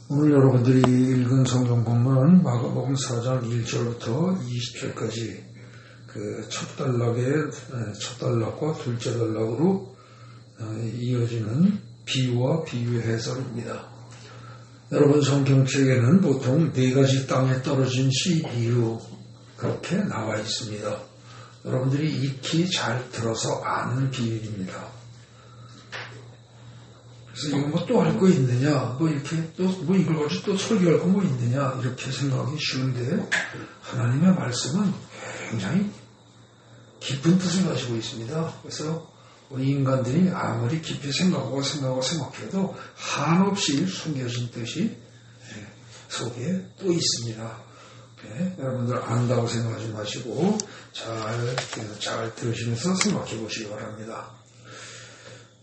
오늘 여러분들이 읽은 성경 본문은 마가복음 4장 1절부터 20절까지 그 첫 단락과 둘째 단락으로 이어지는 비유와 비유의 해설입니다. 여러분 성경책에는 보통 4가지 땅에 떨어진 씨 비유 그렇게 나와 있습니다. 여러분들이 익히 잘 들어서 아는 비유입니다. 그래서 이거 뭐 또 할 거 있느냐, 이렇게 이걸 가지고 또 설교할 거 뭐 있느냐, 이렇게 생각하기 쉬운데, 하나님의 말씀은 굉장히 깊은 뜻을 가지고 있습니다. 그래서 우리 인간들이 아무리 깊이 생각해도 한없이 숨겨진 뜻이 속에 또 있습니다. 여러분들 안다고 생각하지 마시고, 잘 들으시면서 생각해 보시기 바랍니다.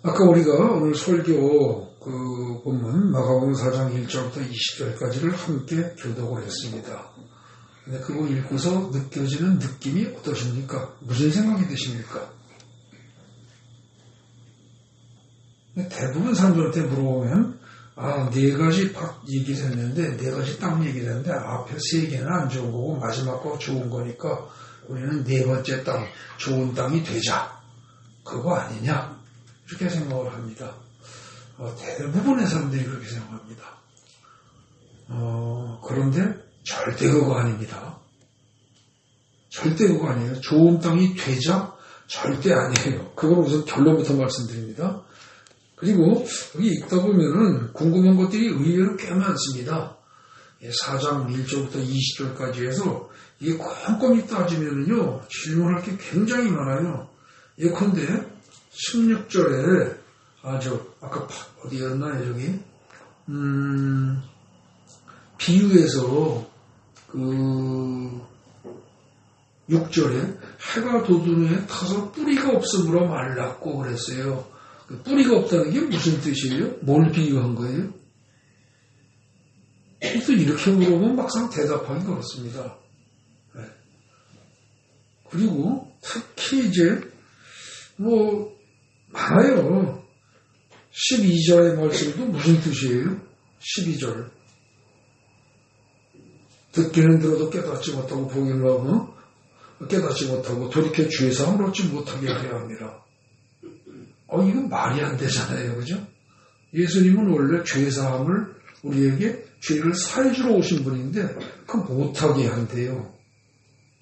아까 우리가 오늘 설교 그 본문 마가복음 4장 1절부터 20절까지를 함께 교독을 했습니다. 근데 그거 읽고서 느껴지는 느낌이 어떠십니까? 무슨 생각이 드십니까? 대부분 사람들한테 물어보면 4가지 얘기를 했는데 4가지 땅 얘기를 했는데 앞에 3개는 안 좋은 거고 마지막 거 좋은 거니까 우리는 4번째 땅, 좋은 땅이 되자. 그거 아니냐? 이렇게 생각을 합니다. 대부분의 사람들이 그렇게 생각합니다. 그런데 절대 그거 아닙니다. 절대 그거 아니에요. 좋은 땅이 되자? 절대 아니에요. 그걸 우선 결론부터 말씀드립니다. 그리고 여기 읽다 보면은 궁금한 것들이 의외로 꽤 많습니다. 4장 1절부터 20절까지 해서 이게 꼼꼼히 따지면은요, 질문할 게 굉장히 많아요. 예컨대 16절에 아까 어디였나요, 저기? 비유에서 그 6절에 해가 돋은 후에 타서 뿌리가 없으므로 말랐고 그랬어요. 그 뿌리가 없다는 게 무슨 뜻이에요? 뭘 비유한 거예요? 그래서 이렇게 물어보면 막상 대답하기 어렵습니다. 그리고 특히 이제 많아요. 12절의 말씀도 무슨 뜻이에요? 12절. 듣기는 들어도 깨닫지 못하고 보기는 하고 깨닫지 못하고 돌이켜 주의 사함을 얻지 못하게 하려 합니다. 이건 말이 안 되잖아요. 그죠? 예수님은 원래 죄 사함을 우리에게 죄를 사해주러 오신 분인데 그 못하게 한대요.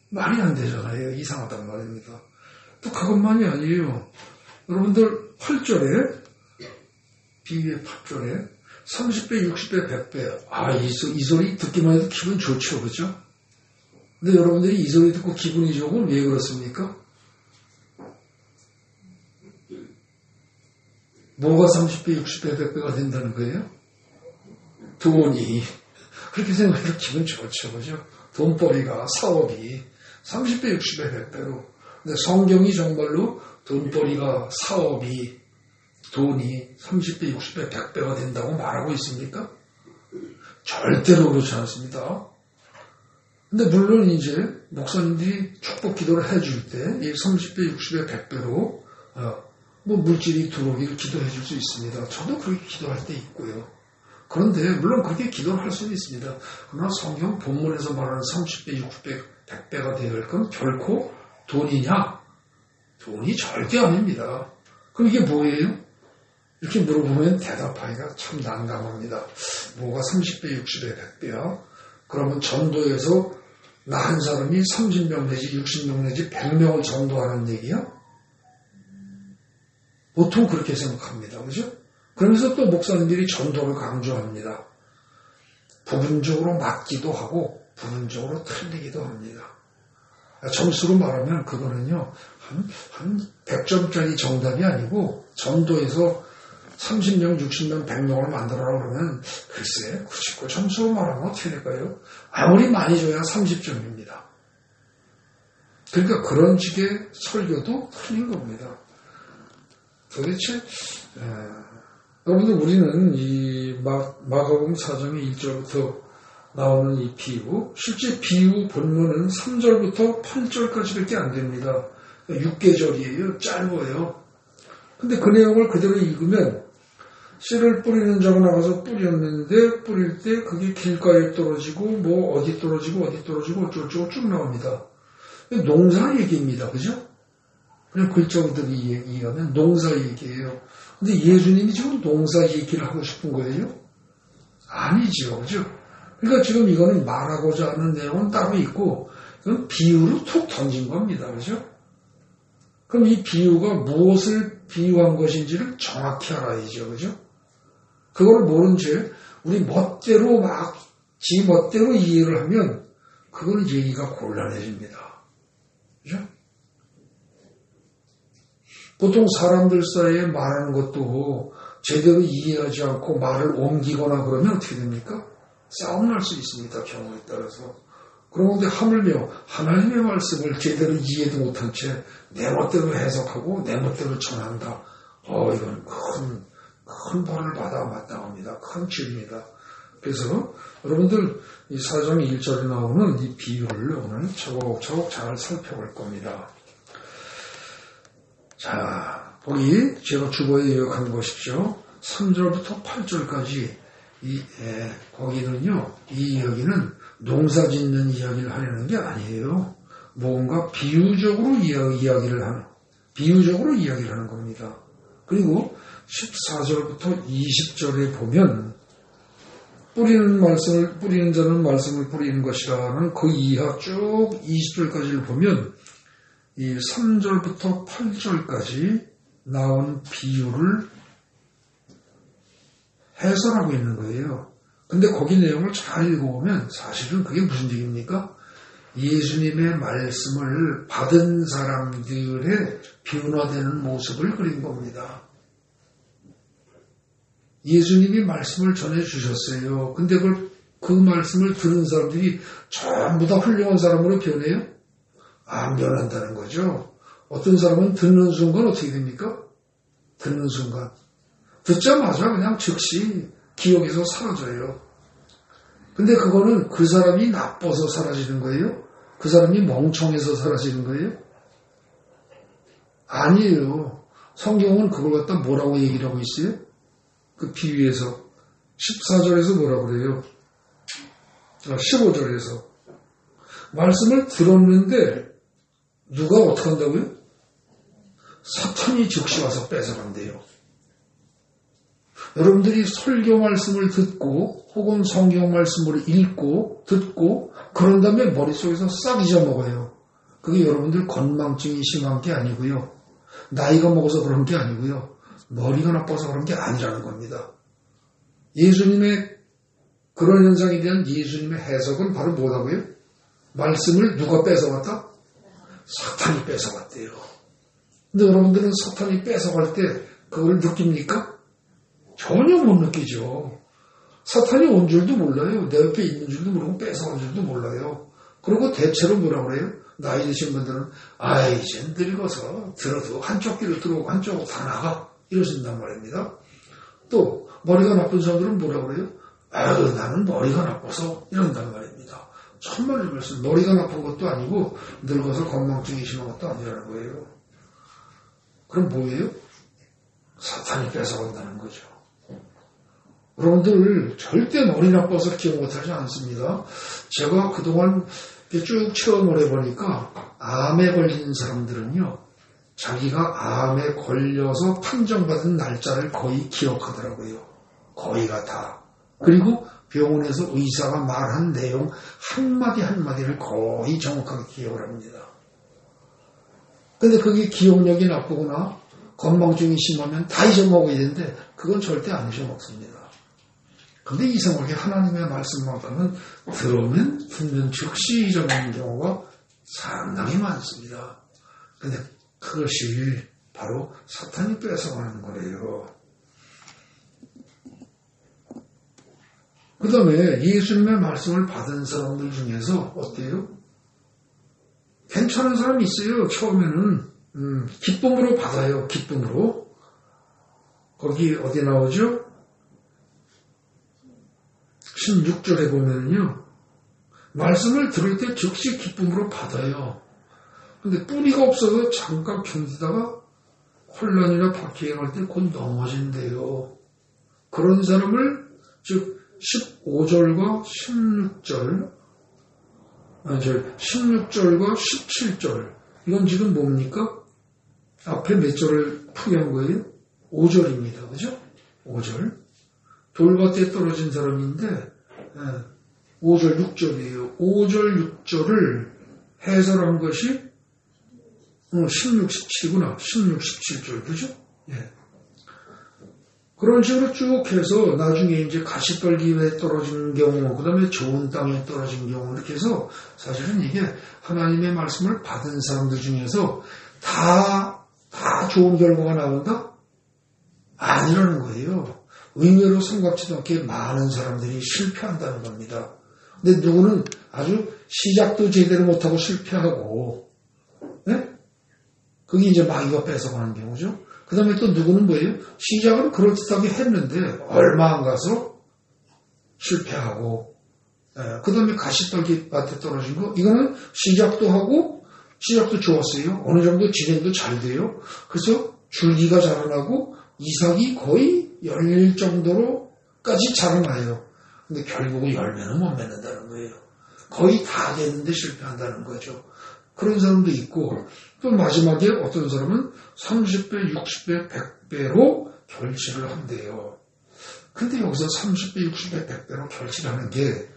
말이 안 되잖아요. 이상하단 말입니다. 또 그것만이 아니에요. 여러분들 8절에 비유의 8절에 30배, 60배, 100배 이 소리 듣기만 해도 기분 좋죠. 그죠? 근데 여러분들이 이 소리 듣고 기분이 좋으면 왜 그렇습니까? 뭐가 30배, 60배, 100배가 된다는 거예요? 돈이. 그렇게 생각해도 기분 좋죠. 그죠? 돈벌이가, 사업이 30배, 60배, 100배로. 근데 성경이 정말로 돈벌이가, 사업이, 돈이 30배, 60배, 100배가 된다고 말하고 있습니까? 절대로 그렇지 않습니다. 근데 물론 이제 목사님들이 축복 기도를 해줄 때 이 30배, 60배, 100배로 물질이 들어오기를 기도해 줄 수 있습니다. 저도 그렇게 기도할 때 있고요. 그런데 물론 그렇게 기도를 할 수는 있습니다. 그러나 성경 본문에서 말하는 30배, 60배, 100배가 될 건 결코 돈이냐? 돈이 절대 아닙니다. 그럼 이게 뭐예요? 이렇게 물어보면 대답하기가 참 난감합니다. 뭐가 30배, 60배, 100배야? 그러면 전도에서 나 한 사람이 30명 내지 60명 내지 100명을 전도하는 얘기야? 보통 그렇게 생각합니다. 그죠? 그러면서 또 목사님들이 전도를 강조합니다. 부분적으로 맞기도 하고 부분적으로 틀리기도 합니다. 점수로 말하면 그거는요, 한 100점짜리 정답이 아니고 전도에서 30명, 60명, 100명을 만들어라 그러면 글쎄 99 점수로 말하면 어떻게 될까요? 아무리 많이 줘야 30점입니다. 그러니까 그런 식의 설교도 틀린 겁니다. 도대체 여러분들 우리는 이 마가복음 4장의 1절부터 나오는 이 비유, 실제 비유 본문은 3절부터 8절까지밖에 안 됩니다. 6계절이에요. 짧아요. 근데 그 내용을 그대로 읽으면 씨를 뿌리는 자가 나가서 뿌렸는데 뿌릴 때 그게 길가에 떨어지고 뭐 어디 떨어지고 어쩌고저쩌고 쭉 나옵니다. 농사 얘기입니다. 그죠? 그냥 글자 그대로 이해하면 농사 얘기예요. 근데 예수님이 지금 농사 얘기를 하고 싶은 거예요? 아니죠. 그죠? 그러니까 지금 이거는 말하고자 하는 내용은 따로 있고 이건 비유로 툭 던진 겁니다. 그죠? 그럼 이 비유가 무엇을 비유한 것인지를 정확히 알아야죠. 그죠? 그걸 모른 채 우리 멋대로 지 멋대로 이해를 하면 그건 얘기가 곤란해집니다. 그죠? 보통 사람들 사이에 말하는 것도 제대로 이해하지 않고 말을 옮기거나 그러면 어떻게 됩니까? 싸움 날 수 있습니다. 경우에 따라서. 그런데 하물며 하나님의 말씀을 제대로 이해도 못한 채 내 멋대로 해석하고 내 멋대로 전한다. 이건 큰 벌을 받아 마땅합니다. 큰 죄입니다. 그래서 여러분들 이 4장 1절에 나오는 이 비유를 오늘 차곡차곡 잘 살펴볼 겁니다. 자, 거기 제가 주보에 요약한 것이죠. 3절부터 8절까지 거기는요, 이 이야기는 농사 짓는 이야기를 하려는 게 아니에요. 뭔가 비유적으로 이야기를 하는 겁니다. 그리고 14절부터 20절에 보면 뿌리는 자는 말씀을 뿌리는 것이라는 그 이하 쭉 20절까지를 보면 이 3절부터 8절까지 나온 비유를 해설하고 있는 거예요. 근데 거기 내용을 잘 읽어보면 사실은 그게 무슨 얘기입니까? 예수님의 말씀을 받은 사람들의 변화되는 모습을 그린 겁니다. 예수님이 말씀을 전해주셨어요. 근데 그 말씀을 들은 사람들이 전부 다 훌륭한 사람으로 변해요? 안 변한다는 거죠. 어떤 사람은 듣는 순간 어떻게 됩니까? 듣는 순간. 듣자마자 그냥 즉시 기억에서 사라져요. 근데 그거는 그 사람이 나빠서 사라지는 거예요? 그 사람이 멍청해서 사라지는 거예요? 아니에요. 성경은 그걸 갖다 뭐라고 얘기를 하고 있어요? 그 비유에서 14절에서 뭐라고 그래요? 15절에서 말씀을 들었는데 누가 어떻게 한다고요? 사탄이 즉시 와서 뺏어간대요. 여러분들이 설교 말씀을 듣고 혹은 성경 말씀을 읽고 듣고 그런 다음에 머릿속에서 싹 잊어먹어요. 그게 여러분들 건망증이 심한 게 아니고요. 나이가 먹어서 그런 게 아니고요. 머리가 나빠서 그런 게 아니라는 겁니다. 예수님의 그런 현상에 대한 예수님의 해석은 바로 뭐라고요? 말씀을 누가 뺏어갔다? 사탄이 뺏어갔대요. 근데 여러분들은 사탄이 뺏어갈 때 그걸 느낍니까? 전혀 못 느끼죠. 사탄이 온 줄도 몰라요. 내 옆에 있는 줄도 모르고 뺏어간 줄도 몰라요. 그리고 대체로 뭐라 그래요? 나이 드신 분들은 이젠 늙어서 들어도 한쪽 귀로 들어오고 한쪽으로 다 나가 이러신단 말입니다. 또 머리가 나쁜 사람들은 뭐라 그래요? 나는 머리가 나빠서 이런단 말입니다. 천만의 말씀, 머리가 나쁜 것도 아니고 늙어서 건망증이 심한 것도 아니라는 거예요. 그럼 뭐예요? 사탄이 뺏어간다는 거죠. 여러분들 절대 머리 나빠서 기억 못하지 않습니다. 제가 그동안 쭉 체험을 해보니까 암에 걸린 사람들은요, 자기가 암에 걸려서 판정받은 날짜를 거의 기억하더라고요. 거의가 다. 그리고 병원에서 의사가 말한 내용 한마디 한마디를 거의 정확하게 기억을 합니다. 근데 그게 기억력이 나쁘거나 건망증이 심하면 다 잊어먹어야 되는데 그건 절대 안 잊어먹습니다. 근데 이상하게 하나님의 말씀만큼은 들으면 듣는 즉시 잊어먹는 경우가 상당히 많습니다. 근데 그것이 바로 사탄이 뺏어가는 거예요. 그 다음에 예수님의 말씀을 받은 사람들 중에서 어때요? 괜찮은 사람이 있어요. 처음에는 기쁨으로 받아요. 기쁨으로. 거기 어디 나오죠? 16절에 보면요. 말씀을 들을 때 즉시 기쁨으로 받아요. 근데 뿌리가 없어서 잠깐 견디다가 혼란이나 박해행할 때 곧 넘어진대요. 그런 사람을 즉 15절과 16절 16절과 17절 이건 지금 뭡니까? 앞에 몇 절을 풀이한 거예요? 5절입니다. 그죠? 5절. 돌밭에 떨어진 사람인데 5절 6절이에요. 5절 6절을 해설한 것이 16, 17이구나. 16, 17절 그죠? 예. 그런 식으로 쭉 해서 나중에 이제 가시떨기에 떨어진 경우, 그 다음에 좋은 땅에 떨어진 경우 이렇게 해서 사실은 이게 하나님의 말씀을 받은 사람들 중에서 다 좋은 결과가 나온다? 아니라는 거예요. 의외로 생각지도 않게 많은 사람들이 실패한다는 겁니다. 근데 누구는 아주 시작도 제대로 못하고 실패하고, 네? 그게 이제 마귀가 뺏어가는 경우죠. 그 다음에 또 누구는 뭐예요? 시작은 그럴듯하게 했는데 얼마 안 가서 실패하고, 그 다음에 가시떨기밭에 떨어진 거, 이거는 시작도 하고, 시작도 좋았어요. 어느 정도 진행도 잘 돼요. 그래서 줄기가 자라나고 이삭이 거의 열릴 정도로까지 자라나요. 근데 결국은 열매는 못 맺는다는 거예요. 거의 다 됐는데 실패한다는 거죠. 그런 사람도 있고, 또 마지막에 어떤 사람은 30배, 60배, 100배로 결실을 한대요. 근데 여기서 30배, 60배, 100배로 결실하는 게,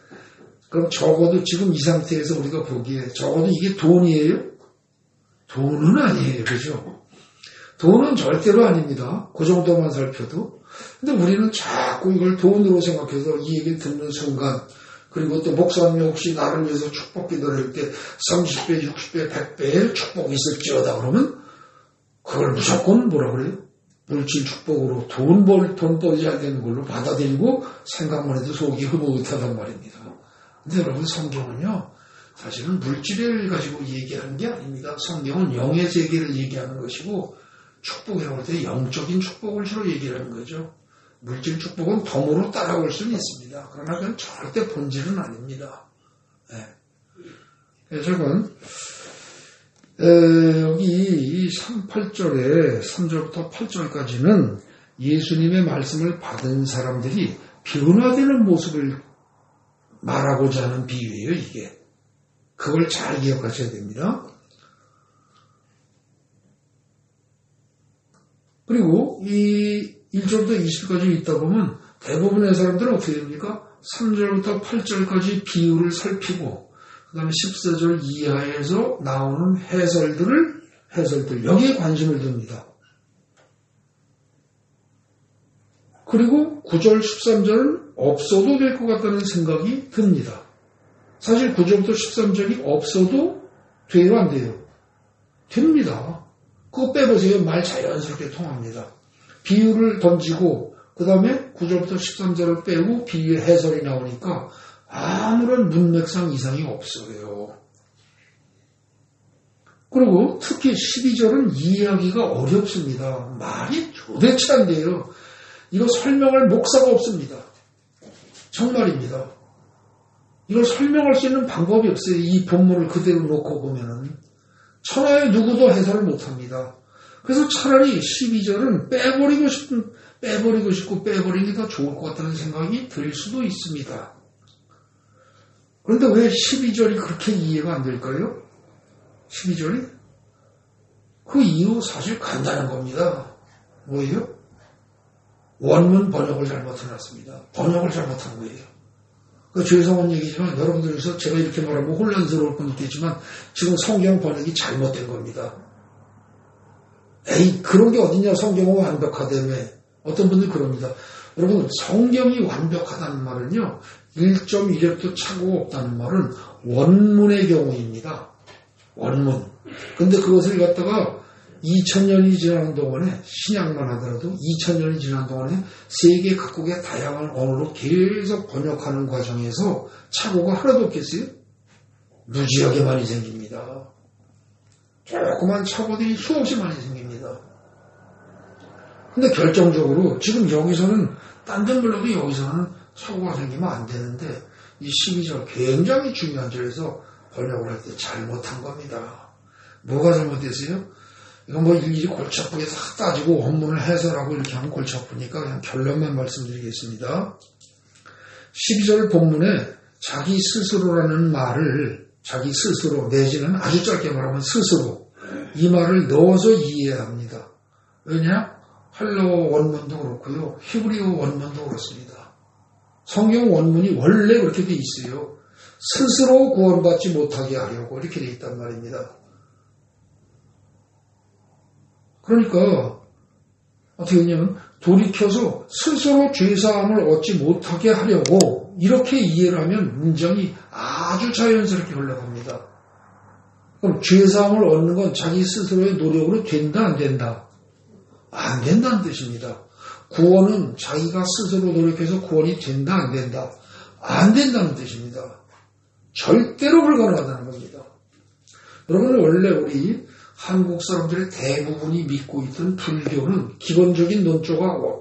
그럼 적어도 지금 이 상태에서 우리가 보기에 적어도 이게 돈이에요? 돈은 아니에요. 그죠? 돈은 절대로 아닙니다. 그 정도만 살펴도. 근데 우리는 자꾸 이걸 돈으로 생각해서 이 얘기를 듣는 순간, 그리고 또 목사님 혹시 나를 위해서 축복 기도를 할 때 30배, 60배, 100배의 축복이 있을지어다 그러면 그걸 무조건 뭐라 그래요? 물질 축복으로 돈 벌지 않는 걸로 받아들이고 생각만 해도 속이 흐뭇하단 말입니다. 근데 여러분 성경은요. 사실은 물질을 가지고 얘기하는 게 아닙니다. 성경은 영의 세계를 얘기하는 것이고 축복이라고 할 때 영적인 축복을 주로 얘기하는 거죠. 물질 축복은 덤으로 따라올 수는 있습니다. 그러나 그건 절대 본질은 아닙니다. 네. 저건 여기 8절에 3절부터 8절까지는 예수님의 말씀을 받은 사람들이 변화되는 모습을 말하고자 하는 비유예요. 이게. 그걸 잘 기억하셔야 됩니다. 그리고 이 1절부터 20절까지 있다 보면 대부분의 사람들은 어떻게 됩니까? 3절부터 8절까지 비유를 살피고 그 다음에 14절 이하에서 나오는 해설들 여기에 관심을 둡니다. 그리고 9절 13절은 없어도 될 것 같다는 생각이 듭니다. 사실 9절부터 13절이 없어도 돼요 안 돼요? 됩니다. 그거 빼보세요. 말 자연스럽게 통합니다. 비유를 던지고 그 다음에 9절부터 13절을 빼고 비유의 해설이 나오니까 아무런 문맥상 이상이 없어요. 그리고 특히 12절은 이해하기가 어렵습니다. 말이 도대체 안 돼요. 이거 설명할 목사가 없습니다. 정말입니다. 이걸 설명할 수 있는 방법이 없어요. 이 본문을 그대로 놓고 보면은. 천하의 누구도 해설을 못합니다. 그래서 차라리 12절은 빼버리고 싶고 빼버리는 게 더 좋을 것 같다는 생각이 들 수도 있습니다. 그런데 왜 12절이 그렇게 이해가 안 될까요? 12절이? 그 이유 사실 간단한 겁니다. 뭐예요? 원문 번역을 잘못해놨습니다. 번역을 잘못한 거예요. 그 죄송한 얘기지만 여러분들에서 제가 이렇게 말하면 혼란스러울 건 있겠지만 지금 성경 번역이 잘못된 겁니다. 에이 그런 게 어딨냐 성경은 완벽하다며. 어떤 분들 그럽니다. 여러분 성경이 완벽하다는 말은요 1.1획도 착오가 없다는 말은 원문의 경우입니다. 원문. 근데 그것을 갖다가 2000년이 지난 동안에 신약만 하더라도 2000년이 지난 동안에 세계 각국의 다양한 언어로 계속 번역하는 과정에서 착오가 하나도 없겠어요? 무지하게 많이 생깁니다. 조그만 착오들이 수없이 많이 생깁니다. 근데 결정적으로 지금 여기서는 딴 데 몰라도 여기서는 착오가 생기면 안 되는데 이 12절 굉장히 중요한 절에서 번역을 할 때 잘못한 겁니다. 뭐가 잘못됐어요? 이건 뭐 일일이 골치 아프게서 따지고 원문을 해설하고 이렇게 하면 골치 아프니까 그냥 결론만 말씀드리겠습니다. 12절 본문에 자기 스스로라는 말을 자기 스스로 내지는 아주 짧게 말하면 스스로 이 말을 넣어서 이해해야 합니다. 왜냐? 헬라어 원문도 그렇고요. 히브리어 원문도 그렇습니다. 성경 원문이 원래 그렇게 돼 있어요. 스스로 구원받지 못하게 하려고 이렇게 돼 있단 말입니다. 그러니까 어떻게 했냐면 돌이켜서 스스로 죄사함을 얻지 못하게 하려고 이렇게 이해를 하면 문장이 아주 자연스럽게 흘러갑니다. 그럼 죄사함을 얻는 건 자기 스스로의 노력으로 된다 안 된다? 안 된다는 뜻입니다. 구원은 자기가 스스로 노력해서 구원이 된다 안 된다? 안 된다는 뜻입니다. 절대로 불가능하다는 겁니다. 여러분 원래 우리 한국 사람들의 대부분이 믿고 있던 불교는 기본적인 논조가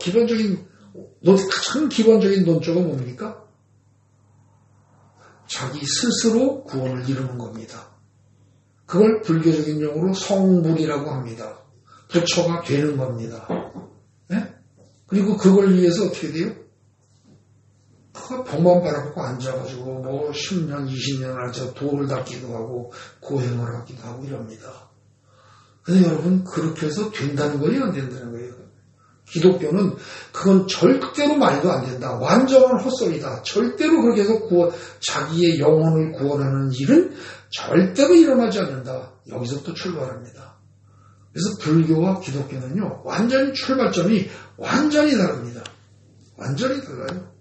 가장 기본적인 논조가 뭡니까? 자기 스스로 구원을 이루는 겁니다. 그걸 불교적인 용어로 성불이라고 합니다. 부처가 되는 겁니다. 네? 그리고 그걸 위해서 어떻게 돼요? 벽만 바라보고 앉아가지고 뭐 10년, 20년을 앉아 돌을 닦기도 하고 고행을 하기도 하고 이럽니다. 근데 여러분 그렇게 해서 된다는 거예요? 안 된다는 거예요? 기독교는 그건 절대로 말도 안 된다. 완전한 헛소리다. 절대로 그렇게 해서 자기의 영혼을 구원하는 일은 절대로 일어나지 않는다. 여기서부터 출발합니다. 그래서 불교와 기독교는요. 완전히 출발점이 완전히 다릅니다. 완전히 달라요.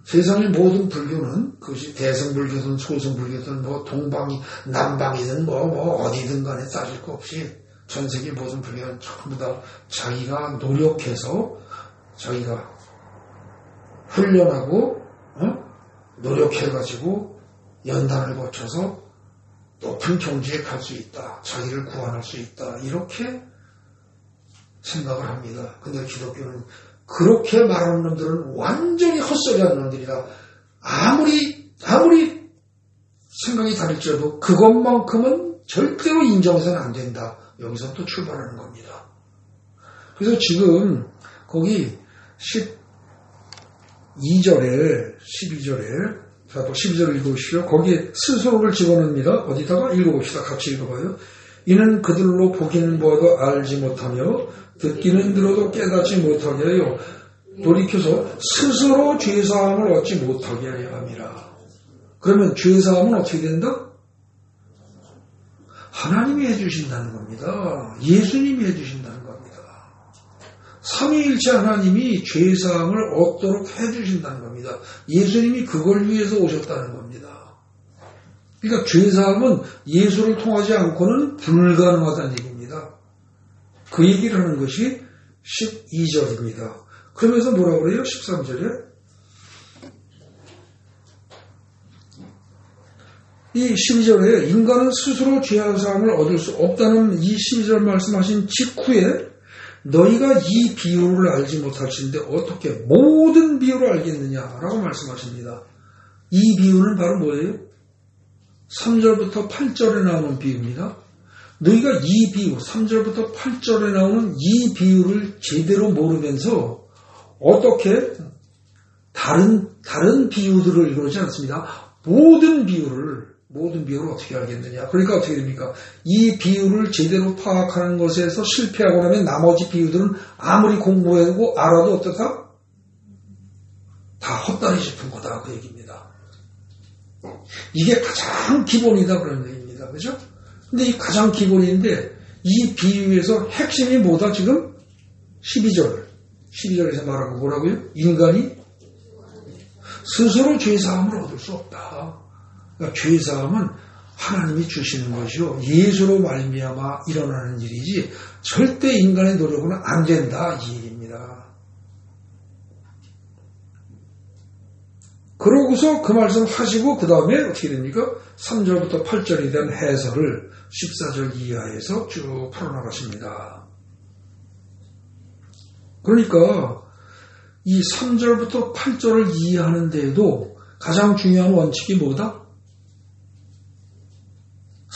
세상의 모든 불교는 그것이 대승불교든 소승불교든 뭐 동방이 남방이든 뭐 어디든 간에 따질 거 없이 전 세계 모든 불교는 전부 다 자기가 노력해서 자기가 훈련하고 노력해가지고 연단을 거쳐서 높은 경지에 갈 수 있다. 자기를 구원할 수 있다. 이렇게 생각을 합니다. 근데 기독교는 그렇게 말하는 놈들은 완전히 헛소리하는 놈들이다. 아무리 생각이 다를지라도 그것만큼은 절대로 인정해서는 안 된다. 여기서 또 출발하는 겁니다. 그래서 지금 거기 12절에 자, 또 12절을 읽어보시죠. 거기에 스스로를 집어넣습니다. 어디다가 읽어봅시다. 같이 읽어봐요. 이는 그들로 보기는 보아도 알지 못하며 듣기는 들어도 깨닫지 못하게 하여 돌이켜서 스스로 죄사함을 얻지 못하게 하여 함이라. 그러면 죄사함은 어떻게 된다? 하나님이 해주신다는 겁니다. 예수님이 해주신다는 겁니다. 삼위일체 하나님이 죄사함을 얻도록 해주신다는 겁니다. 예수님이 그걸 위해서 오셨다는 겁니다. 그러니까 죄사함은 예수를 통하지 않고는 불가능하다는 얘기입니다. 그 얘기를 하는 것이 12절입니다. 그러면서 뭐라고 그래요? 13절에 이 12절에 인간은 스스로 죄사함을 얻을 수 없다는 이 12절 말씀하신 직후에 너희가 이 비유를 알지 못할진데 어떻게 모든 비유를 알겠느냐라고 말씀하십니다. 이 비유는 바로 뭐예요? 3절부터 8절에 나오는 비유입니다. 너희가 이 비유, 3절부터 8절에 나오는 이 비유를 제대로 모르면서 어떻게 다른 비유들을 그러지 않습니다. 모든 비유를 어떻게 알겠느냐. 그러니까 어떻게 됩니까? 이 비유를 제대로 파악하는 것에서 실패하고 나면 나머지 비유들은 아무리 공부해도 알아도 어떻다? 다 헛다리 짚은 거다. 그 얘기입니다. 이게 가장 기본이다. 그런 얘기입니다. 그죠? 근데 이 가장 기본인데 이 비유에서 핵심이 뭐다? 지금 12절에서 말한 거 뭐라고요? 인간이 스스로 죄사함을 얻을 수 없다. 그러니까 죄사함은 하나님이 주시는 것이요. 예수로 말미암아 일어나는 일이지 절대 인간의 노력으로는 안 된다. 이 얘기입니다. 그러고서 그 말씀 하시고 그 다음에 어떻게 됩니까? 3절부터 8절에 대한 해설을 14절 이하에서 쭉 풀어나가십니다. 그러니까 이 3절부터 8절을 이해하는 데에도 가장 중요한 원칙이 뭐다?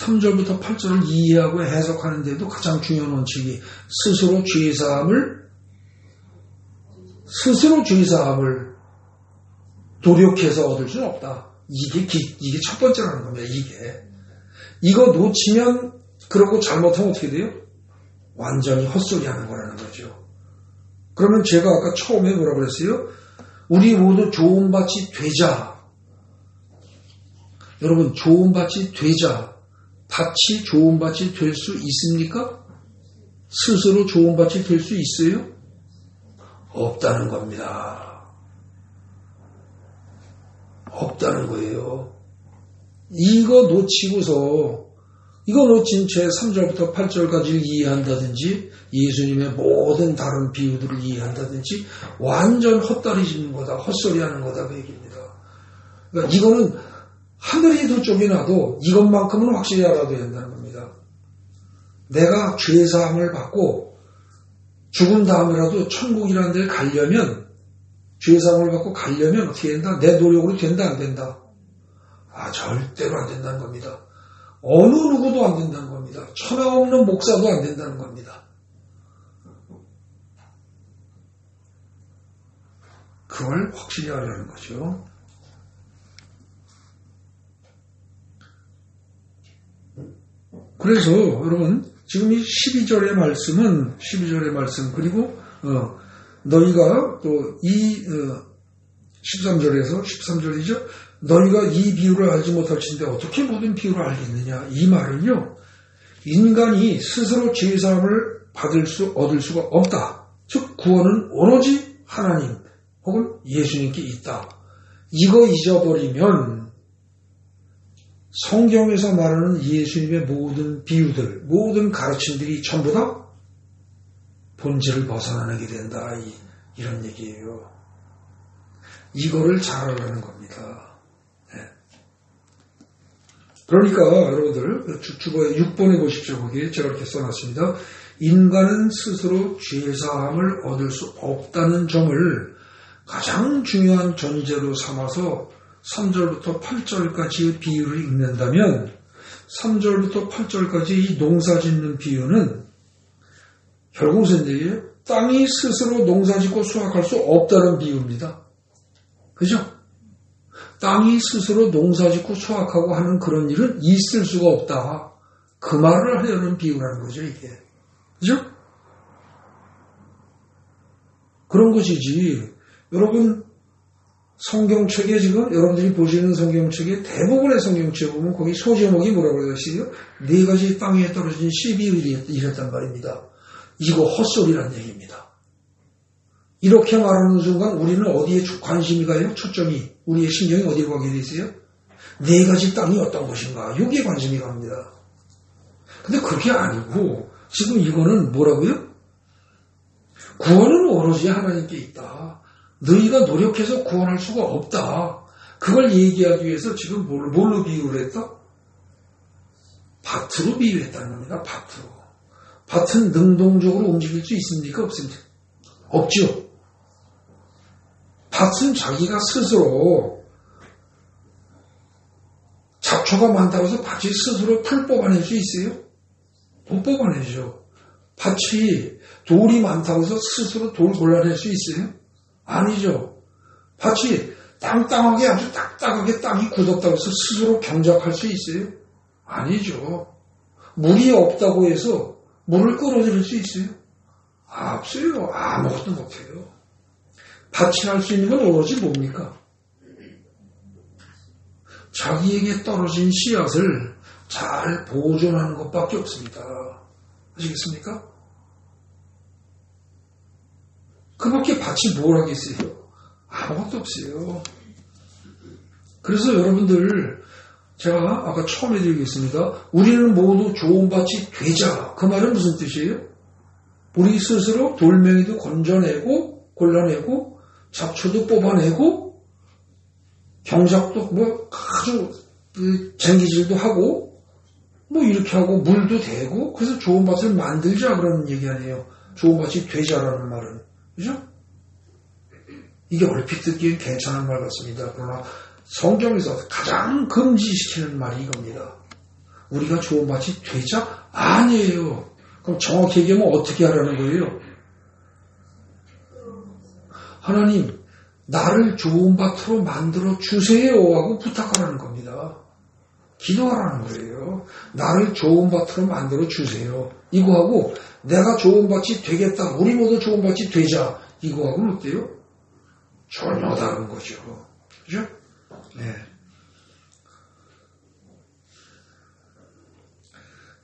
3절부터 8절을 이해하고 해석하는 데도 가장 중요한 원칙이 스스로 죄사함을 노력해서 얻을 수는 없다. 이게 첫 번째라는 겁니다. 이거 놓치면, 그러고 잘못하면 어떻게 돼요? 완전히 헛소리 하는 거라는 거죠. 그러면 제가 아까 처음에 뭐라고 그랬어요? 우리 모두 조언받이 되자. 여러분, 조언받이 되자. 밭이 조언받이 될 수 있습니까? 스스로 조언받이 될 수 있어요? 없다는 겁니다. 없다는 거예요. 이거 놓친 채 3절부터 8절까지를 이해한다든지 예수님의 모든 다른 비유들을 이해한다든지 완전 헛다리 짚는 거다, 헛소리하는 거다 그 얘기입니다. 그러니까 이거는 하늘이 두 쪽이 나도 이것만큼은 확실히 알아둬야 된다는 겁니다. 내가 죄사함을 받고 죽은 다음에라도 천국이라는 데를 가려면, 죄사함을 받고 가려면 어떻게 된다? 내 노력으로 된다 안 된다? 절대로 안 된다는 겁니다. 어느 누구도 안 된다는 겁니다. 천하 없는 목사도 안 된다는 겁니다. 그걸 확실히 알려는 거죠. 그래서 여러분 지금 이 12절의 말씀 그리고 너희가 또 이 13절이죠. 너희가 이 비유를 알지 못할진데 어떻게 모든 비유를 알겠느냐. 이 말은요. 인간이 스스로 죄사함을 얻을 수가 없다. 즉 구원은 오로지 하나님 혹은 예수님께 있다. 이거 잊어버리면 성경에서 말하는 예수님의 모든 비유들, 모든 가르침들이 전부 다 본질을 벗어나게 된다. 이런 얘기예요. 이거를 잘 알아는 겁니다. 네. 그러니까 여러분들 주보에 6번에 보십시오. 거기에 제가 이렇게 써놨습니다. 인간은 스스로 죄사함을 얻을 수 없다는 점을 가장 중요한 전제로 삼아서 3절부터 8절까지의 비유를 읽는다면 3절부터 8절까지 이 농사 짓는 비유는 결국 무슨 얘기예요? 땅이 스스로 농사 짓고 수확할 수 없다는 비유입니다. 그죠? 땅이 스스로 농사 짓고 수확하고 하는 그런 일은 있을 수가 없다. 그 말을 하려는 비유라는 거죠, 이게. 그죠? 그런 것이지. 여러분, 성경책에 지금 여러분들이 보시는 성경책에 대부분의 성경책에 보면 거기 소제목이 뭐라고 하시죠? 4가지 땅 위에 떨어진 씨비율이 이랬단 말입니다. 이거 헛소리란 얘기입니다. 이렇게 말하는 순간 우리는 어디에 관심이 가요? 초점이, 우리의 신경이 어디로 가게 되세요? 4가지 땅이 어떤 것인가? 여기에 관심이 갑니다. 근데 그게 아니고 지금 이거는 뭐라고요? 구원은 오로지 하나님께 있다. 너희가 노력해서 구원할 수가 없다. 그걸 얘기하기 위해서 지금 뭘로 비유를 했다? 밭으로 비유했다는 겁니다. 밭으로. 밭은 능동적으로 움직일 수 있습니까? 없습니까? 없죠. 밭은 자기가 스스로 잡초가 많다고 해서 밭이 스스로 풀 뽑아낼 수 있어요? 못 뽑아내죠. 밭이 돌이 많다고 해서 스스로 돌 골라낼 수 있어요? 아니죠. 밭이 땅땅하게 아주 딱딱하게 땅이 굳었다고 해서 스스로 경작할 수 있어요? 아니죠. 물이 없다고 해서 물을 끌어들일 수 있어요? 없어요. 아무것도 못해요. 밭이 할 수 있는 건 오로지 뭡니까? 자기에게 떨어진 씨앗을 잘 보존하는 것밖에 없습니다. 아시겠습니까? 그밖에 밭이 뭘 하겠어요? 아무것도 없어요. 그래서 여러분들 제가 아까 처음에 드리겠습니다. 우리는 모두 좋은 밭이 되자. 그 말은 무슨 뜻이에요? 우리 스스로 돌멩이도 건져내고 골라내고 잡초도 뽑아내고 경작도 아주 쟁기질도 하고 이렇게 하고 물도 대고 그래서 좋은 밭을 만들자 그러는 얘기 아니에요. 좋은 밭이 되자라는 말은. 그죠? 이게 얼핏 듣기엔 괜찮은 말 같습니다. 그러나 성경에서 가장 금지시키는 말이 이겁니다. 우리가 좋은 밭이 되자? 아니에요. 그럼 정확히 얘기하면 어떻게 하라는 거예요? 하나님, 나를 좋은 밭으로 만들어 주세요 하고 부탁하라는 겁니다. 기도하라는 거예요. 나를 좋은 밭으로 만들어 주세요. 이거하고 내가 좋은 밭이 되겠다. 우리 모두 좋은 밭이 되자. 이거하고는 어때요? 전혀 다른 거죠. 그죠? 네.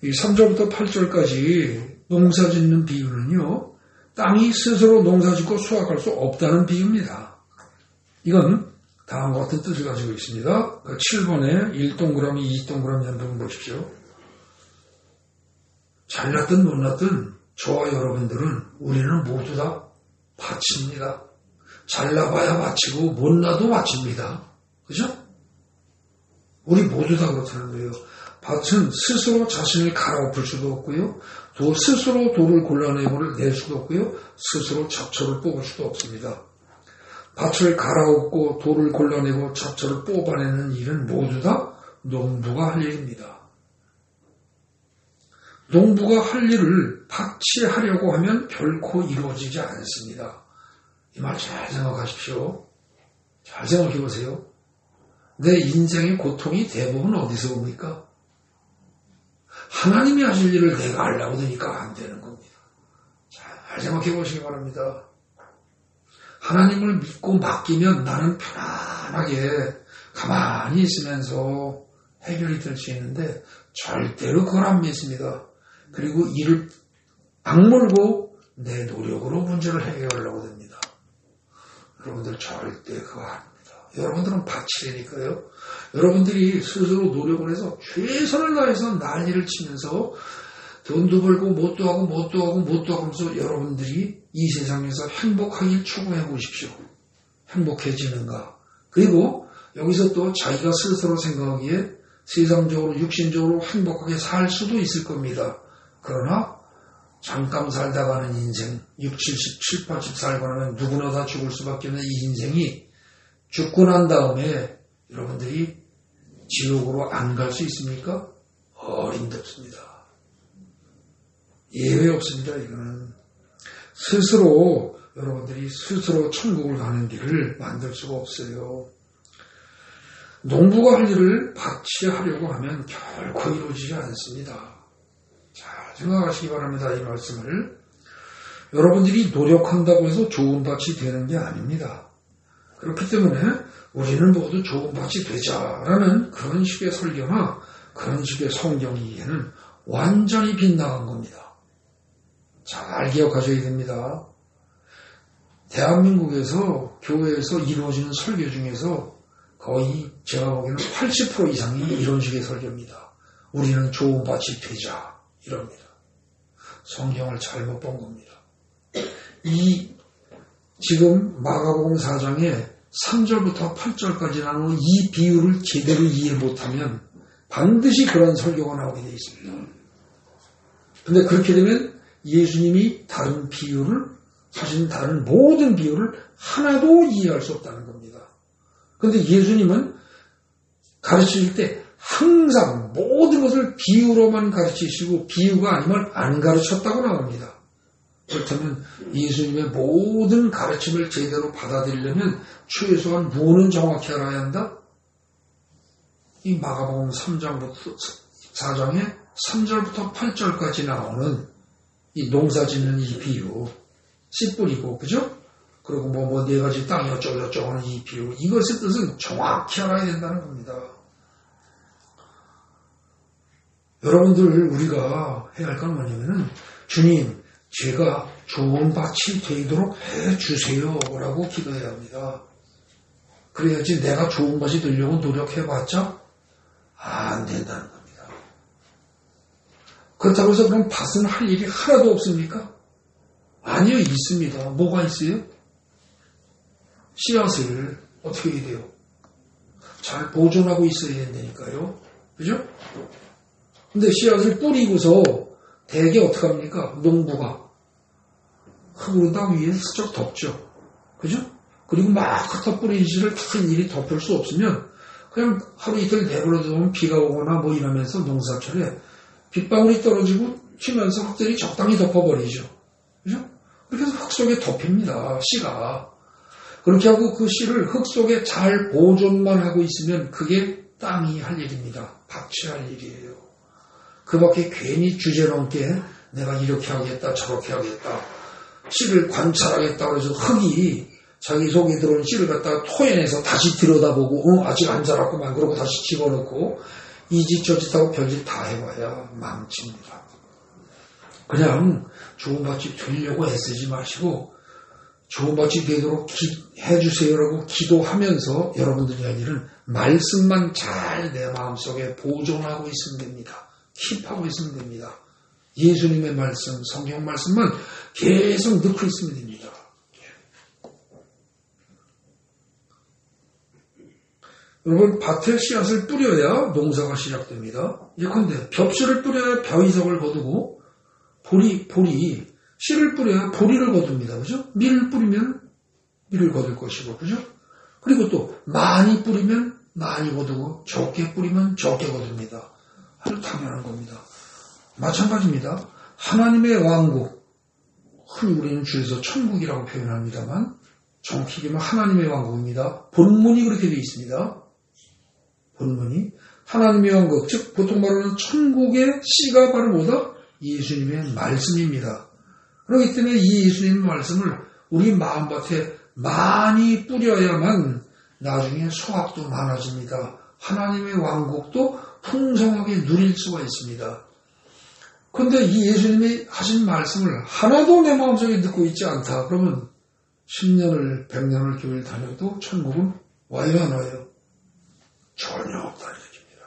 이 3절부터 8절까지 농사 짓는 비유는요, 땅이 스스로 농사 짓고 수확할 수 없다는 비유입니다. 이건 다음과 같은 뜻을 가지고 있습니다. 7번에 1동그라미, 2동그라미 한 부분 보십시오. 잘났든 못났든 저와 여러분들은 우리는 모두 다 밭입니다. 잘나봐야 밭이고 못나도 밭입니다. 그죠? 우리 모두 다 그렇다는 거예요. 밭은 스스로 자신을 갈아엎을 수도 없고요. 스스로 돌을 골라내고를 낼 수도 없고요. 스스로 잡초를 뽑을 수도 없습니다. 밭을 갈아엎고 돌을 골라내고 잡초를 뽑아내는 일은 모두 다 농부가 할 일입니다. 농부가 할 일을 밭이 하려고 하면 결코 이루어지지 않습니다. 이 말 잘 생각하십시오. 잘 생각해 보세요. 내 인생의 고통이 대부분 어디서 옵니까? 하나님이 하실 일을 내가 하려고 드니까 안 되는 겁니다. 잘 생각해 보시기 바랍니다. 하나님을 믿고 맡기면 나는 편안하게 가만히 있으면서 해결이 될 수 있는데 절대로 그걸 안 믿습니다. 그리고 이를 악물고 내 노력으로 문제를 해결하려고 됩니다. 여러분들 절대 그거 아닙니다. 여러분들은 밭이라니까요. 여러분들이 스스로 노력을 해서 최선을 다해서 난리를 치면서 돈도 벌고 뭣도 하고 하면서 여러분들이 이 세상에서 행복하길 추구해 보십시오. 행복해지는가. 그리고 여기서 또 자기가 스스로 생각하기에 세상적으로 육신적으로 행복하게 살 수도 있을 겁니다. 그러나 잠깐 살다가는 인생 60, 70, 80 살고 나면 누구나 다 죽을 수밖에 없는 이 인생이 죽고 난 다음에 여러분들이 지옥으로 안 갈 수 있습니까? 어림덥습니다. 예외 없습니다. 이거는 스스로 여러분들이 스스로 천국을 가는 길을 만들 수가 없어요. 농부가 할 일을 밭이 하려고 하면 결코 이루어지지 않습니다. 잘 생각하시기 바랍니다. 이 말씀을. 여러분들이 노력한다고 해서 좋은 밭이 되는 게 아닙니다. 그렇기 때문에 우리는 모두 좋은 밭이 되자라는 그런 식의 설교나 그런 식의 성경이기에는 완전히 빗나간 겁니다. 잘 기억하셔야 됩니다. 대한민국에서 교회에서 이루어지는 설교 중에서 거의 제가 보기에는 80% 이상이 이런 식의 설교입니다. 우리는 좋은 밭이 되자 이럽니다. 성경을 잘못 본 겁니다. 지금 마가복음 4장에 3절부터 8절까지 나오는 이 비유를 제대로 이해 못하면 반드시 그런 설교가 나오게 되어 있습니다. 근데 그렇게 되면 예수님이 다른 비유를 하신 다른 모든 비유를 하나도 이해할 수 없다는 겁니다. 그런데 예수님은 가르치실 때 항상 모든 것을 비유로만 가르치시고 비유가 아니면 안 가르쳤다고 나옵니다. 그렇다면 예수님의 모든 가르침을 제대로 받아들이려면 최소한 무엇은 정확히 알아야 한다? 이 마가복음 4장의 3절부터 8절까지 나오는 이 농사 짓는 이 비유, 씨 뿌리고, 그죠? 그리고 네 가지 땅이 어쩌고 하는 이 비유, 이것의 뜻은 정확히 알아야 된다는 겁니다. 여러분들, 우리가 해야 할 건 뭐냐면은, 주님, 제가 좋은 밭이 되도록 해주세요. 라고 기도해야 합니다. 그래야지 내가 좋은 밭이 되려고 노력해봤자 안 된다는 겁니다. 그렇다고 해서 그럼 밭은 할 일이 하나도 없습니까? 아니요, 있습니다. 뭐가 있어요? 씨앗을 어떻게 해야 돼요? 잘 보존하고 있어야 된다니까요. 그죠? 근데 씨앗을 뿌리고서 대개 어떻게 합니까? 농부가 흙으로 다 위에 슬쩍 덮죠. 그죠? 그리고 막 흩어 뿌린 씨를 큰 일이 덮을 수 없으면 그냥 하루 이틀 내버려 두면 비가 오거나 뭐 이러면서 농사철에 빗방울이 떨어지고 튀면서 흙들이 적당히 덮어버리죠. 그죠? 그렇게 해서 흙 속에 덮입니다. 씨가. 그렇게 하고 그 씨를 흙 속에 잘 보존만 하고 있으면 그게 땅이 할 일입니다. 밭이 할 일이에요. 그 밖에 괜히 주제넘게 내가 이렇게 하겠다 저렇게 하겠다 씨를 관찰하겠다 그래서 흙이 자기 속에 들어온 씨를 갖다가 토해내서 다시 들여다보고 아직 안 자랐구만 그러고 다시 집어넣고 이 짓 저 짓하고 별짓 다 해봐야 망칩니다. 그냥 좋은 밭이 되려고 애쓰지 마시고 좋은 밭이 되도록 해주세요라고 기도하면서 여러분들이 할 일은 말씀만 잘 내 마음속에 보존하고 있으면 됩니다. 킵하고 있으면 됩니다. 예수님의 말씀, 성경 말씀만 계속 넣고 있으면 됩니다. 여러분 밭에 씨앗을 뿌려야 농사가 시작됩니다. 예컨대 벽씨를 뿌려야 벼이석을 거두고 보리 씨를 뿌려야 보리를 거둡니다. 그죠? 밀을 뿌리면 밀을 거둘 것이고 그죠? 그리고 또 많이 뿌리면 많이 거두고 적게 뿌리면 적게 거둡니다. 아주 당연한 겁니다. 마찬가지입니다. 하나님의 왕국 흔히 우리는 줄여서 천국이라고 표현합니다만 정확히 얘기하면 하나님의 왕국입니다. 본문이 그렇게 되어 있습니다. 본문이 하나님의 왕국, 즉 보통 말하는 천국의 씨가 바로 뭐다? 예수님의 말씀입니다. 그렇기 때문에 이 예수님의 말씀을 우리 마음밭에 많이 뿌려야만 나중에 수확도 많아집니다. 하나님의 왕국도 풍성하게 누릴 수가 있습니다. 그런데 이 예수님이 하신 말씀을 하나도 내 마음속에 듣고 있지 않다. 그러면 10년을 100년을 교회를 다녀도 천국은 와요 안 와요? 전혀 없다는 얘기입니다.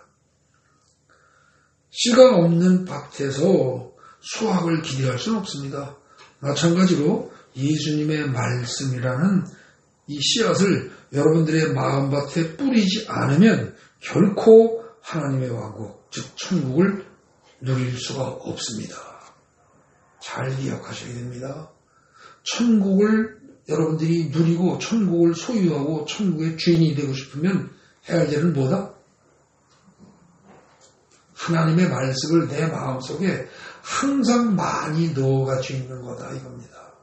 씨가 없는 밭에서 수확을 기대할 수는 없습니다. 마찬가지로 예수님의 말씀이라는 이 씨앗을 여러분들의 마음밭에 뿌리지 않으면 결코 하나님의 왕국, 즉 천국을 누릴 수가 없습니다. 잘 기억하셔야 됩니다. 천국을 여러분들이 누리고 천국을 소유하고 천국의 주인이 되고 싶으면 해야 할 일은 뭐다? 하나님의 말씀을 내 마음속에 항상 많이 넣어가지고 있는 거다 이겁니다.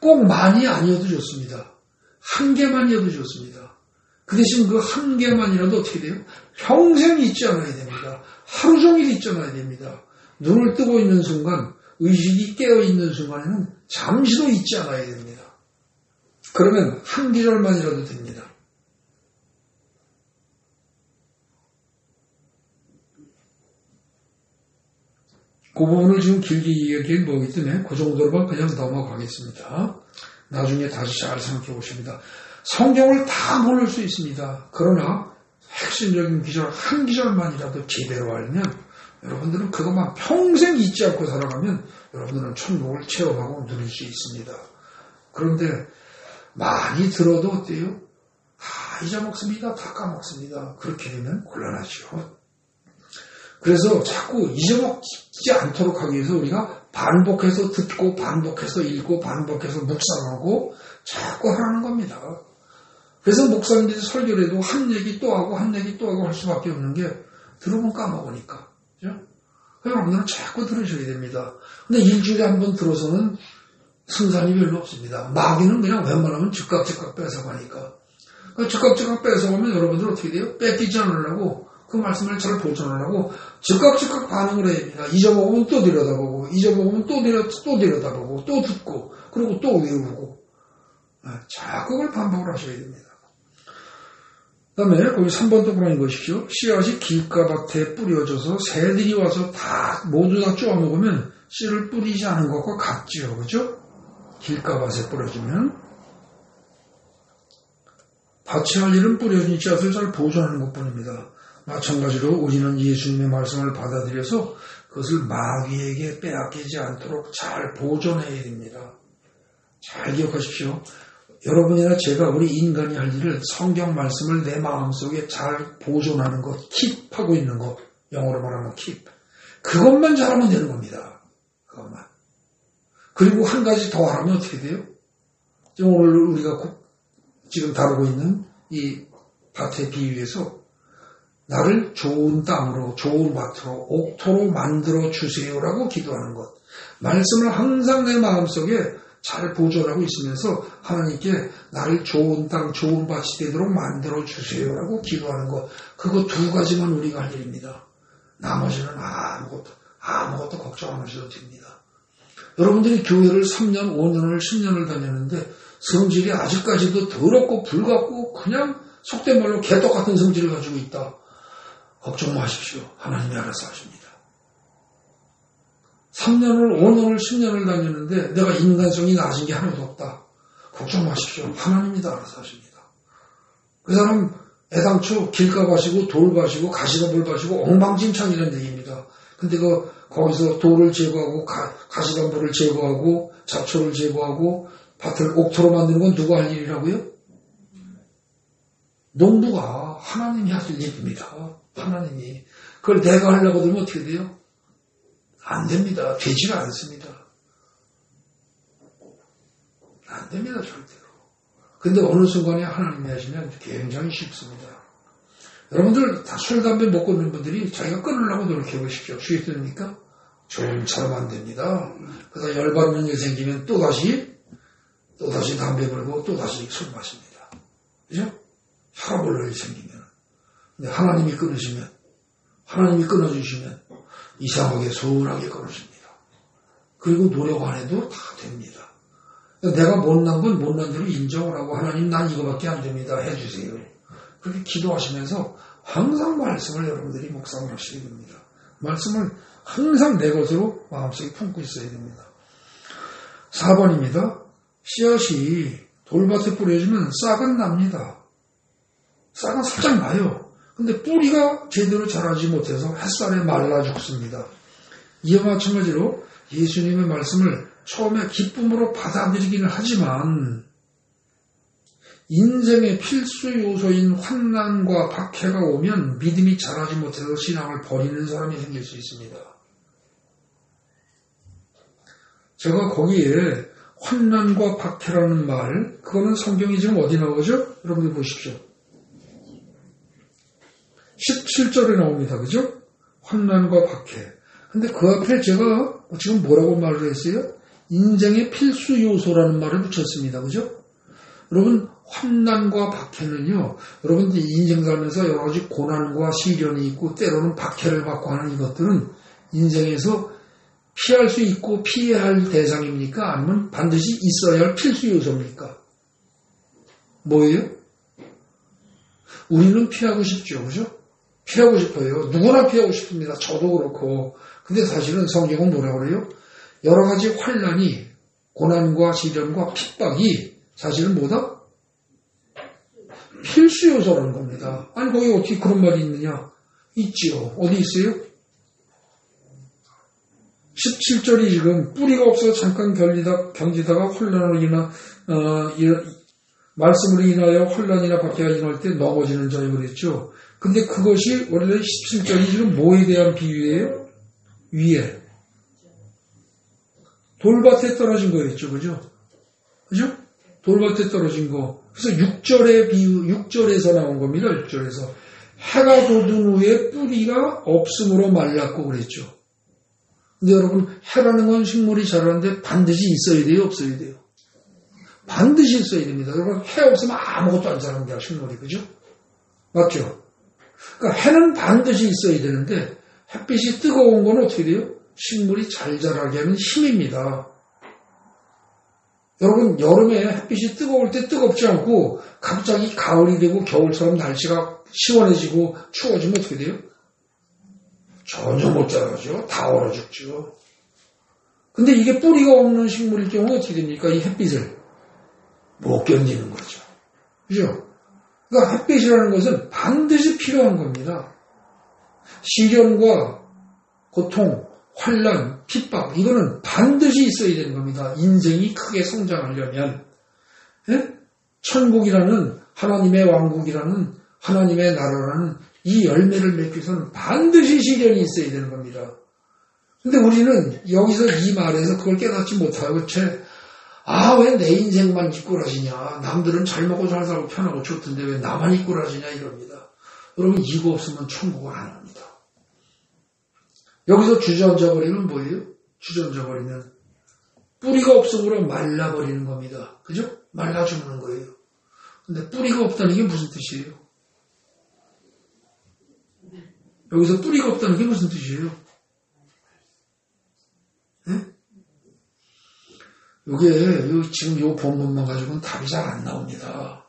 꼭 많이 아니어도 좋습니다. 한 개만이어도 좋습니다. 그 대신 그 한 개만이라도 어떻게 돼요? 평생 잊지 않아야 됩니다. 하루 종일 잊지 않아야 됩니다. 눈을 뜨고 있는 순간, 의식이 깨어있는 순간에는 잠시도 잊지 않아야 됩니다. 그러면 한 기절만이라도 됩니다. 그 부분을 지금 길게 얘기하기엔 뭐기 때문에 그 정도로만 그냥 넘어가겠습니다. 나중에 다시 잘 생각해 보십니다. 성경을 다 모를 수 있습니다. 그러나 핵심적인 기절, 한 기절만이라도 제대로 알면 여러분들은 그것만 평생 잊지 않고 살아가면 여러분들은 천국을 체험하고 누릴 수 있습니다. 그런데 많이 들어도 어때요? 잊어먹습니다. 다 까먹습니다. 그렇게 되면 곤란하죠. 그래서 자꾸 잊어먹지 않도록 하기 위해서 우리가 반복해서 듣고 반복해서 읽고 반복해서 묵상하고 자꾸 하라는 겁니다. 그래서 목사님들이 설교를 해도 한 얘기 또 하고 한 얘기 또 하고 할 수밖에 없는 게 들어보면 까먹으니까. 그죠? 여러분들은 자꾸 들으셔야 됩니다. 근데 일주일에 한 번 들어서는 승산이 별로 없습니다. 마귀는 그냥 웬만하면 즉각 뺏어가니까. 즉각 뺏어가면 여러분들 어떻게 돼요? 뺏기지 않으려고 그 말씀을 잘 보존하려고 즉각 반응을 해야 됩니다. 잊어먹으면 또 들여다보고, 잊어먹으면 또 들여다보고, 또 듣고, 그리고 또 외우고. 자꾸 그걸 반복을 하셔야 됩니다. 그 다음에 거기 3번 동그라미 보십시오. 씨앗이 길가밭에 뿌려져서 새들이 와서 모두 다 쪼아먹으면 씨를 뿌리지 않은 것과 같지요. 그죠? 길가밭에 뿌려지면. 밭이 할 일은 뿌려진 씨앗을 잘 보존하는 것뿐입니다. 마찬가지로 우리는 예수님의 말씀을 받아들여서 그것을 마귀에게 빼앗기지 않도록 잘 보존해야 됩니다. 잘 기억하십시오. 여러분이나 제가 우리 인간이 할 일을 성경 말씀을 내 마음속에 잘 보존하는 것, 킵하고 있는 것, 영어로 말하면 keep. 그것만 잘하면 되는 겁니다. 그것만. 그리고 한 가지 더 하면 어떻게 돼요? 오늘 우리가 지금 다루고 있는 이 밭의 비유에서 나를 좋은 땅으로, 좋은 밭으로, 옥토로 만들어 주세요라고 기도하는 것. 말씀을 항상 내 마음속에 잘 보존하고 있으면서 하나님께 나를 좋은 땅, 좋은 밭이 되도록 만들어 주세요라고 기도하는 것. 그거 두 가지만 우리가 할 일입니다. 나머지는 아무것도 걱정 안 하셔도 됩니다. 여러분들이 교회를 3년, 5년을, 10년을 다녔는데 성질이 아직까지도 더럽고 불같고 그냥 속된 말로 개떡 같은 성질을 가지고 있다. 걱정 마십시오. 하나님이 알아서 하십니다. 3년을, 5년을, 10년을 다녔는데 내가 인간성이 낮은 게 하나도 없다. 걱정 마십시오. 하나님이 다 알아서 하십니다. 그 사람 애당초 길가 바시고 돌 바시고 가시덤불 바시고 엉망진창이라는 얘기입니다. 근데 거기서 돌을 제거하고 가시덤불을 제거하고 잡초를 제거하고 밭을 옥토로 만드는 건 누가 할 일이라고요? 농부가 하나님이 하실 일입니다. 하나님이. 그걸 내가 하려고 들면 어떻게 돼요? 안 됩니다. 되지가 않습니다. 안 됩니다. 절대로. 근데 어느 순간에 하나님이 하시면 굉장히 쉽습니다. 여러분들 다 술, 담배 먹고 있는 분들이 자기가 끊으려고 노력해 보십시오. 주의됩니까? 좀처럼 안 됩니다. 그래서 열받는 일 생기면 또다시 담배 불고 또다시 술 마십니다. 그죠? 혈압을 일 생기면. 근데 하나님이 끊으시면, 하나님이 끊어주시면 이상하게 소홀하게 끊어집니다. 그리고 노력 안 해도 다 됩니다. 내가 못난 건 못난 대로 인정을 하고 하나님 난 이거밖에 안 됩니다. 해주세요. 그렇게 기도하시면서 항상 말씀을 여러분들이 묵상을 하셔야 됩니다. 말씀을 항상 내 것으로 마음속에 품고 있어야 됩니다. 4번입니다. 씨앗이 돌밭에 뿌려지면 싹은 납니다. 싹은 살짝 나요. 근데 뿌리가 제대로 자라지 못해서 햇살에 말라 죽습니다. 이와 마찬가지로 예수님의 말씀을 처음에 기쁨으로 받아들이기는 하지만 인생의 필수 요소인 환난과 박해가 오면 믿음이 자라지 못해서 신앙을 버리는 사람이 생길 수 있습니다. 제가 거기에 환난과 박해라는 말, 그거는 성경이 지금 어디 나오죠? 여러분들 보십시오. 17절에 나옵니다. 그죠? 환난과 박해. 근데 그 앞에 제가 지금 뭐라고 말을 했어요? 인생의 필수 요소라는 말을 붙였습니다. 그죠? 여러분, 환난과 박해는요, 여러분들이 인생 살면서 여러 가지 고난과 시련이 있고, 때로는 박해를 받고 하는 이것들은 인생에서 피할 수 있고 피해야 할 대상입니까? 아니면 반드시 있어야 할 필수 요소입니까? 뭐예요? 우리는 피하고 싶죠. 그죠? 피하고 싶어요. 누구나 피하고 싶습니다. 저도 그렇고. 근데 사실은 성경은 뭐라고 그래요? 여러 가지 환난이, 고난과 시련과 핍박이 사실은 뭐다? 필수 요소라는 겁니다. 아니, 거기 어떻게 그런 말이 있느냐? 있지요. 어디 있어요? 17절이 지금 뿌리가 없어 잠깐 견디다가 혼란으로 말씀으로 인하여 혼란이나 박해가 일어날 때 넘어지는 자에 그랬죠. 근데 그것이 원래 17절이 지금 뭐에 대한 비유예요? 위에. 돌밭에 떨어진 거였죠. 그죠? 그죠? 돌밭에 떨어진 거. 그래서 6절의 비유, 6절에서 나온 겁니다. 6절에서. 해가 돋은 후에 뿌리가 없음으로 말랐고 그랬죠. 근데 여러분, 해라는 건 식물이 자라는데 반드시 있어야 돼요? 없어야 돼요? 반드시 있어야 됩니다. 여러분, 해 없으면 아무것도 안 자랍니다. 식물이. 그죠? 맞죠? 그러니까 해는 반드시 있어야 되는데 햇빛이 뜨거운 건 어떻게 돼요? 식물이 잘 자라게 하는 힘입니다. 여러분, 여름에 햇빛이 뜨거울 때 뜨겁지 않고 갑자기 가을이 되고 겨울처럼 날씨가 시원해지고 추워지면 어떻게 돼요? 전혀 못 자라죠. 다 얼어 죽죠. 근데 이게 뿌리가 없는 식물일 경우 어떻게 됩니까? 이 햇빛을 못 견디는 거죠. 그죠? 그러니까 햇빛이라는 것은 반드시 필요한 겁니다. 시련과 고통, 환난, 핍박, 이거는 반드시 있어야 되는 겁니다. 인생이 크게 성장하려면. 예? 천국이라는 하나님의 왕국이라는 하나님의 나라라는 이 열매를 맺기 위해서는 반드시 시련이 있어야 되는 겁니다. 근데 우리는 여기서 이 말에서 그걸 깨닫지 못하고 아, 왜 내 인생만 이꼬라지냐. 남들은 잘 먹고 잘 살고 편하고 좋던데 왜 나만 이꼬라지냐 이럽니다. 여러분 이거 없으면 천국을 안 합니다. 여기서 주저앉아버리면 뭐예요? 주저앉아버리면 뿌리가 없으므로 말라버리는 겁니다. 그죠? 말라 죽는 거예요. 근데 뿌리가 없다는 게 무슨 뜻이에요? 여기서 뿌리가 없다는 게 무슨 뜻이에요? 네? 요게 지금 요 본문만 가지고는 답이 잘 안 나옵니다.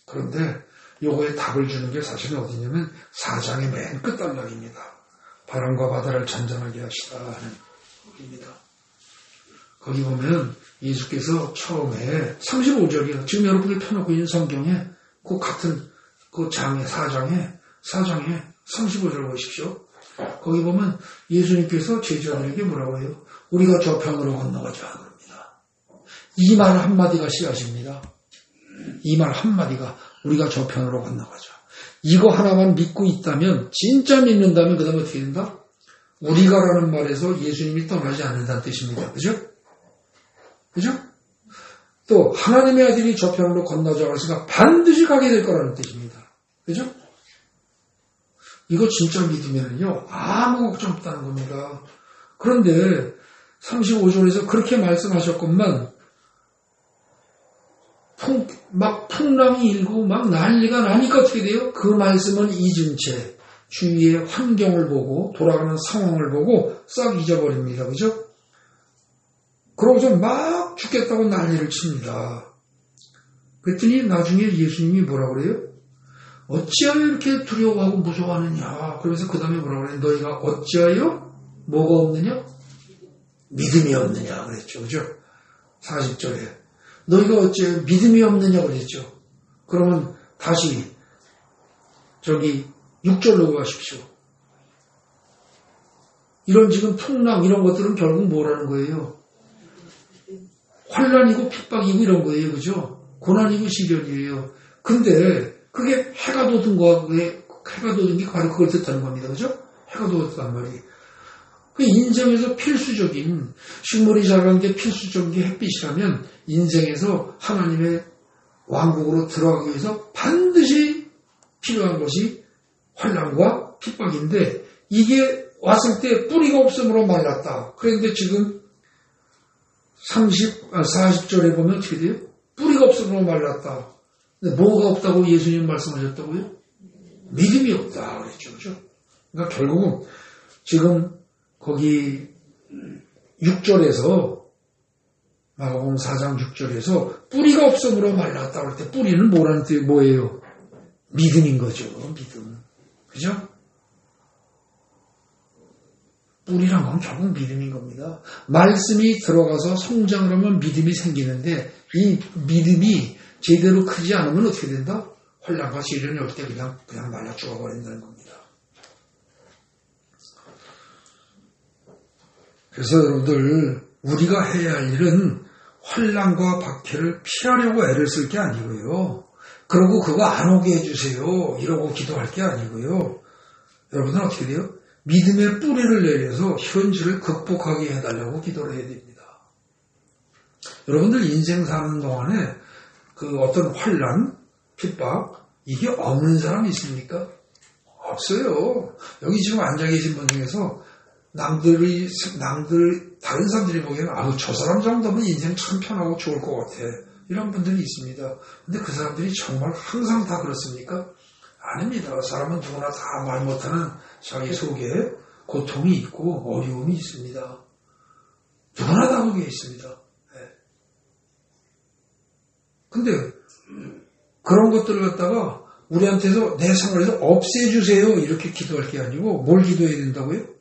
그런데 요거에 답을 주는 게 사실은 어디냐면 4장의 맨 끝단락입니다. 바람과 바다를 잔잔하게 하시다 하는 겁니다. 거기 보면 예수께서 처음에 35절이요. 지금 여러분이 펴놓고 있는 성경에 그 같은 그 장의 4장에 35절 보십시오. 거기 보면 예수님께서 제자들에게 뭐라고 해요? 우리가 저편으로 건너가자 그럽니다. 이 말 한마디가 씨앗입니다. 이 말 한마디가 우리가 저편으로 건너가자. 이거 하나만 믿고 있다면, 진짜 믿는다면 그 다음에 어떻게 된다? 우리가라는 말에서 예수님이 떠나지 않는다는 뜻입니다. 그죠? 그죠? 또 하나님의 아들이 저편으로 건너자고 했으니까 반드시 가게 될 거라는 뜻입니다. 그죠? 이거 진짜 믿으면요 아무 걱정 없다는 겁니다. 그런데 35절에서 그렇게 말씀하셨건만 막 풍랑이 일고 막 난리가 나니까 어떻게 돼요? 그 말씀은 잊은 채 주위의 환경을 보고 돌아가는 상황을 보고 싹 잊어버립니다. 그죠? 그러고서 막 죽겠다고 난리를 칩니다. 그랬더니 나중에 예수님이 뭐라 그래요? 어찌하여 이렇게 두려워하고 무서워하느냐. 그러면서 그 다음에 뭐라 그래요? 너희가 어찌하여 뭐가 없느냐? 믿음이 없느냐 그랬죠. 그죠? 40절에 너희가 어찌하여 믿음이 없느냐 그랬죠. 그러면 다시 저기 6절로 가십시오. 이런 지금 풍랑 이런 것들은 결국 뭐라는 거예요? 환란이고 핍박이고 이런 거예요. 그죠? 고난이고 시련이에요. 근데 그게 해가 돋은 해가 돋은 게 바로 그걸 뜻하는 겁니다. 그죠? 해가 돋았단 말이에요. 그 인생에서 필수적인, 식물이 자라는 게 필수적인 게 햇빛이라면 인생에서 하나님의 왕국으로 들어가기 위해서 반드시 필요한 것이 환란과 핍박인데 이게 왔을 때 뿌리가 없으므로 말랐다. 그런데 지금 40절에 보면 어떻게 돼요? 뿌리가 없으므로 말랐다. 근데 뭐가 없다고 예수님 말씀하셨다고요? 믿음이 없다. 그랬죠. 그죠? 그러니까 결국은 지금 거기 6절에서 마가복음 4장 6절에서 뿌리가 없으므로 말랐다. 그럴 때 뿌리는 뭐라는 뜻이 뭐예요? 믿음인 거죠. 믿음. 그죠? 뿌리란 건 결국 믿음인 겁니다. 말씀이 들어가서 성장을 하면 믿음이 생기는데 이 믿음이 제대로 크지 않으면 어떻게 된다? 환란과 시련이 올 때 그냥 말라 죽어버린다는 겁니다. 그래서 여러분들 우리가 해야 할 일은 환란과 박해를 피하려고 애를 쓸 게 아니고요. 그러고 그거 안 오게 해주세요. 이러고 기도할 게 아니고요. 여러분은 어떻게 돼요? 믿음의 뿌리를 내려서 현실을 극복하게 해달라고 기도를 해야 됩니다. 여러분들 인생 사는 동안에 그 어떤 환란, 핍박 이게 없는 사람이 있습니까? 없어요. 여기 지금 앉아 계신 분 중에서 다른 사람들이 보기에는 저 사람 정도면 인생 참 편하고 좋을 것 같아. 이런 분들이 있습니다. 근데 그 사람들이 정말 항상 다 그렇습니까? 아닙니다. 사람은 누구나 다 말 못하는 자기 속에 고통이 있고 어려움이 있습니다. 누구나 다 거기에 있습니다. 네. 근데 그런 것들을 갖다가 우리한테서 내 생활에서 없애주세요. 이렇게 기도할 게 아니고 뭘 기도해야 된다고요?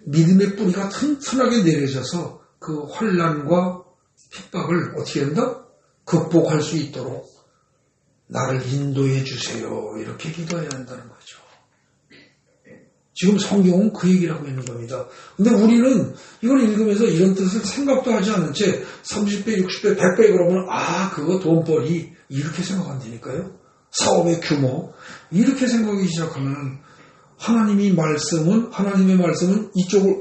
믿음의 뿌리가 튼튼하게 내려져서 그 환란과 핍박을 어떻게 한다? 극복할 수 있도록 나를 인도해 주세요. 이렇게 기도해야 한다는 거죠. 지금 성경은 그 얘기를 하고 있는 겁니다. 근데 우리는 이걸 읽으면서 이런 뜻을 생각도 하지 않은 채 30배, 60배, 100배 그러면 그거 돈벌이 이렇게 생각한다니까요. 사업의 규모 이렇게 생각하기 시작하면 하나님의 말씀은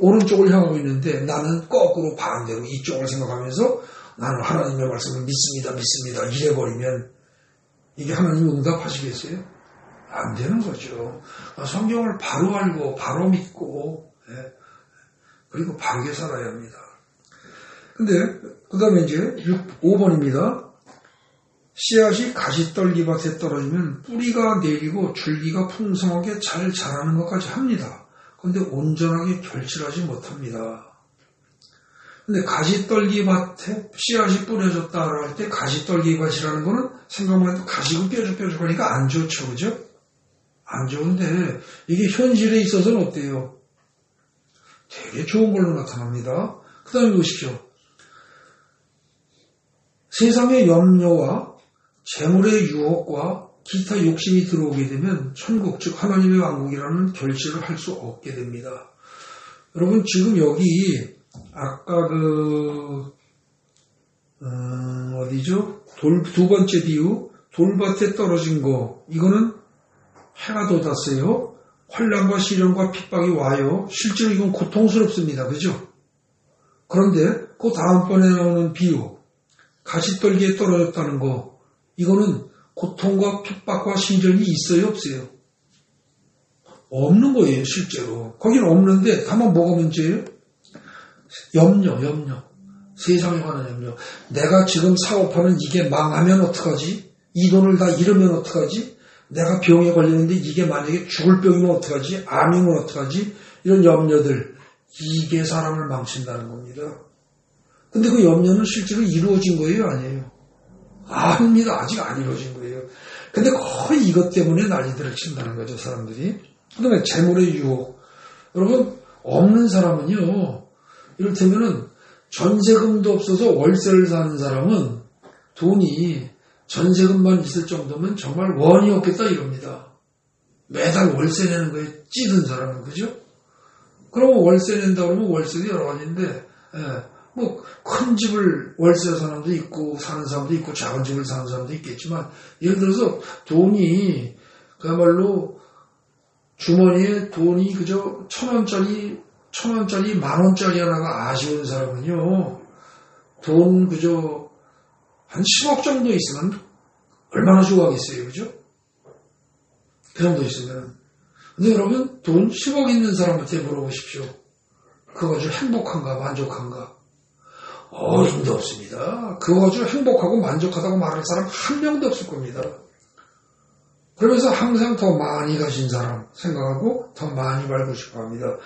오른쪽을 향하고 있는데 나는 거꾸로 반대로 이쪽을 생각하면서 나는 하나님의 말씀을 믿습니다. 이래버리면 이게 하나님 응답하시겠어요? 안 되는 거죠. 성경을 바로 알고 바로 믿고 그리고 바르게 살아야 합니다. 근데 그 다음에 이제 5번입니다. 씨앗이 가시떨기밭에 떨어지면 뿌리가 내리고 줄기가 풍성하게 잘 자라는 것까지 합니다. 그런데 온전하게 결실하지 못합니다. 근데 가시떨기밭에 씨앗이 뿌려졌다라고 할 때 가시떨기밭이라는 거는 생각만 해도 가시고 뾰족하니까 안 좋죠. 그죠? 안 좋은데 이게 현실에 있어서는 어때요? 되게 좋은 걸로 나타납니다. 그 다음에 보십시오. 세상의 염려와 재물의 유혹과 기타 욕심이 들어오게 되면 천국, 즉 하나님의 왕국이라는 결실을 할 수 없게 됩니다. 여러분 지금 여기 아까 어디죠? 두 번째 비유, 돌밭에 떨어진 거, 이거는 해가 돋았어요. 환난과 시련과 핍박이 와요. 실제로 이건 고통스럽습니다. 그죠? 그런데 그 다음번에 나오는 비유, 가시떨기에 떨어졌다는 거, 이거는 고통과 핍박과 심전이 있어요? 없어요? 없는 거예요, 실제로. 거기는 없는데, 다만 뭐가 문제예요? 염려. 세상에 관한 염려. 내가 지금 사업하는 이게 망하면 어떡하지? 이 돈을 다 잃으면 어떡하지? 내가 병에 걸리는데 이게 만약에 죽을 병이면 어떡하지? 암이면 어떡하지? 이런 염려들. 이게 사람을 망친다는 겁니다. 근데 그 염려는 실제로 이루어진 거예요? 아니에요? 아닙니다. 아직 안 이루어진 거예요. 근데 거의 이것 때문에 난리들을 친다는 거죠, 사람들이. 그 다음에 재물의 유혹. 여러분, 없는 사람은요, 이를테면은 전세금도 없어서 월세를 사는 사람은 돈이 전세금만 있을 정도면 정말 원이 없겠다 이럽니다. 매달 월세 내는 거에 찌든 사람은, 그죠? 그러면 월세 낸다 그러면 월세도 여러 가지인데, 뭐 큰 집을 월세 사는 사람도 있고 사는 사람도 있고 작은 집을 사는 사람도 있겠지만, 예를 들어서 돈이 그야말로 주머니에 돈이 그저 1,000원짜리 10,000원짜리 하나가 아쉬운 사람은요, 돈 그저 한 10억 정도 있으면 얼마나 좋아하겠어요, 그죠? 그 정도 있으면. 근데 여러분, 돈 10억 있는 사람한테 물어보십시오. 그거 가지고 행복한가, 만족한가? 어림도 없습니다. 그거 가지고 행복하고 만족하다고 말할 사람 한 명도 없을 겁니다. 그러면서 항상 더 많이 가진 사람 생각하고 더 많이 벌고 싶어 합니다.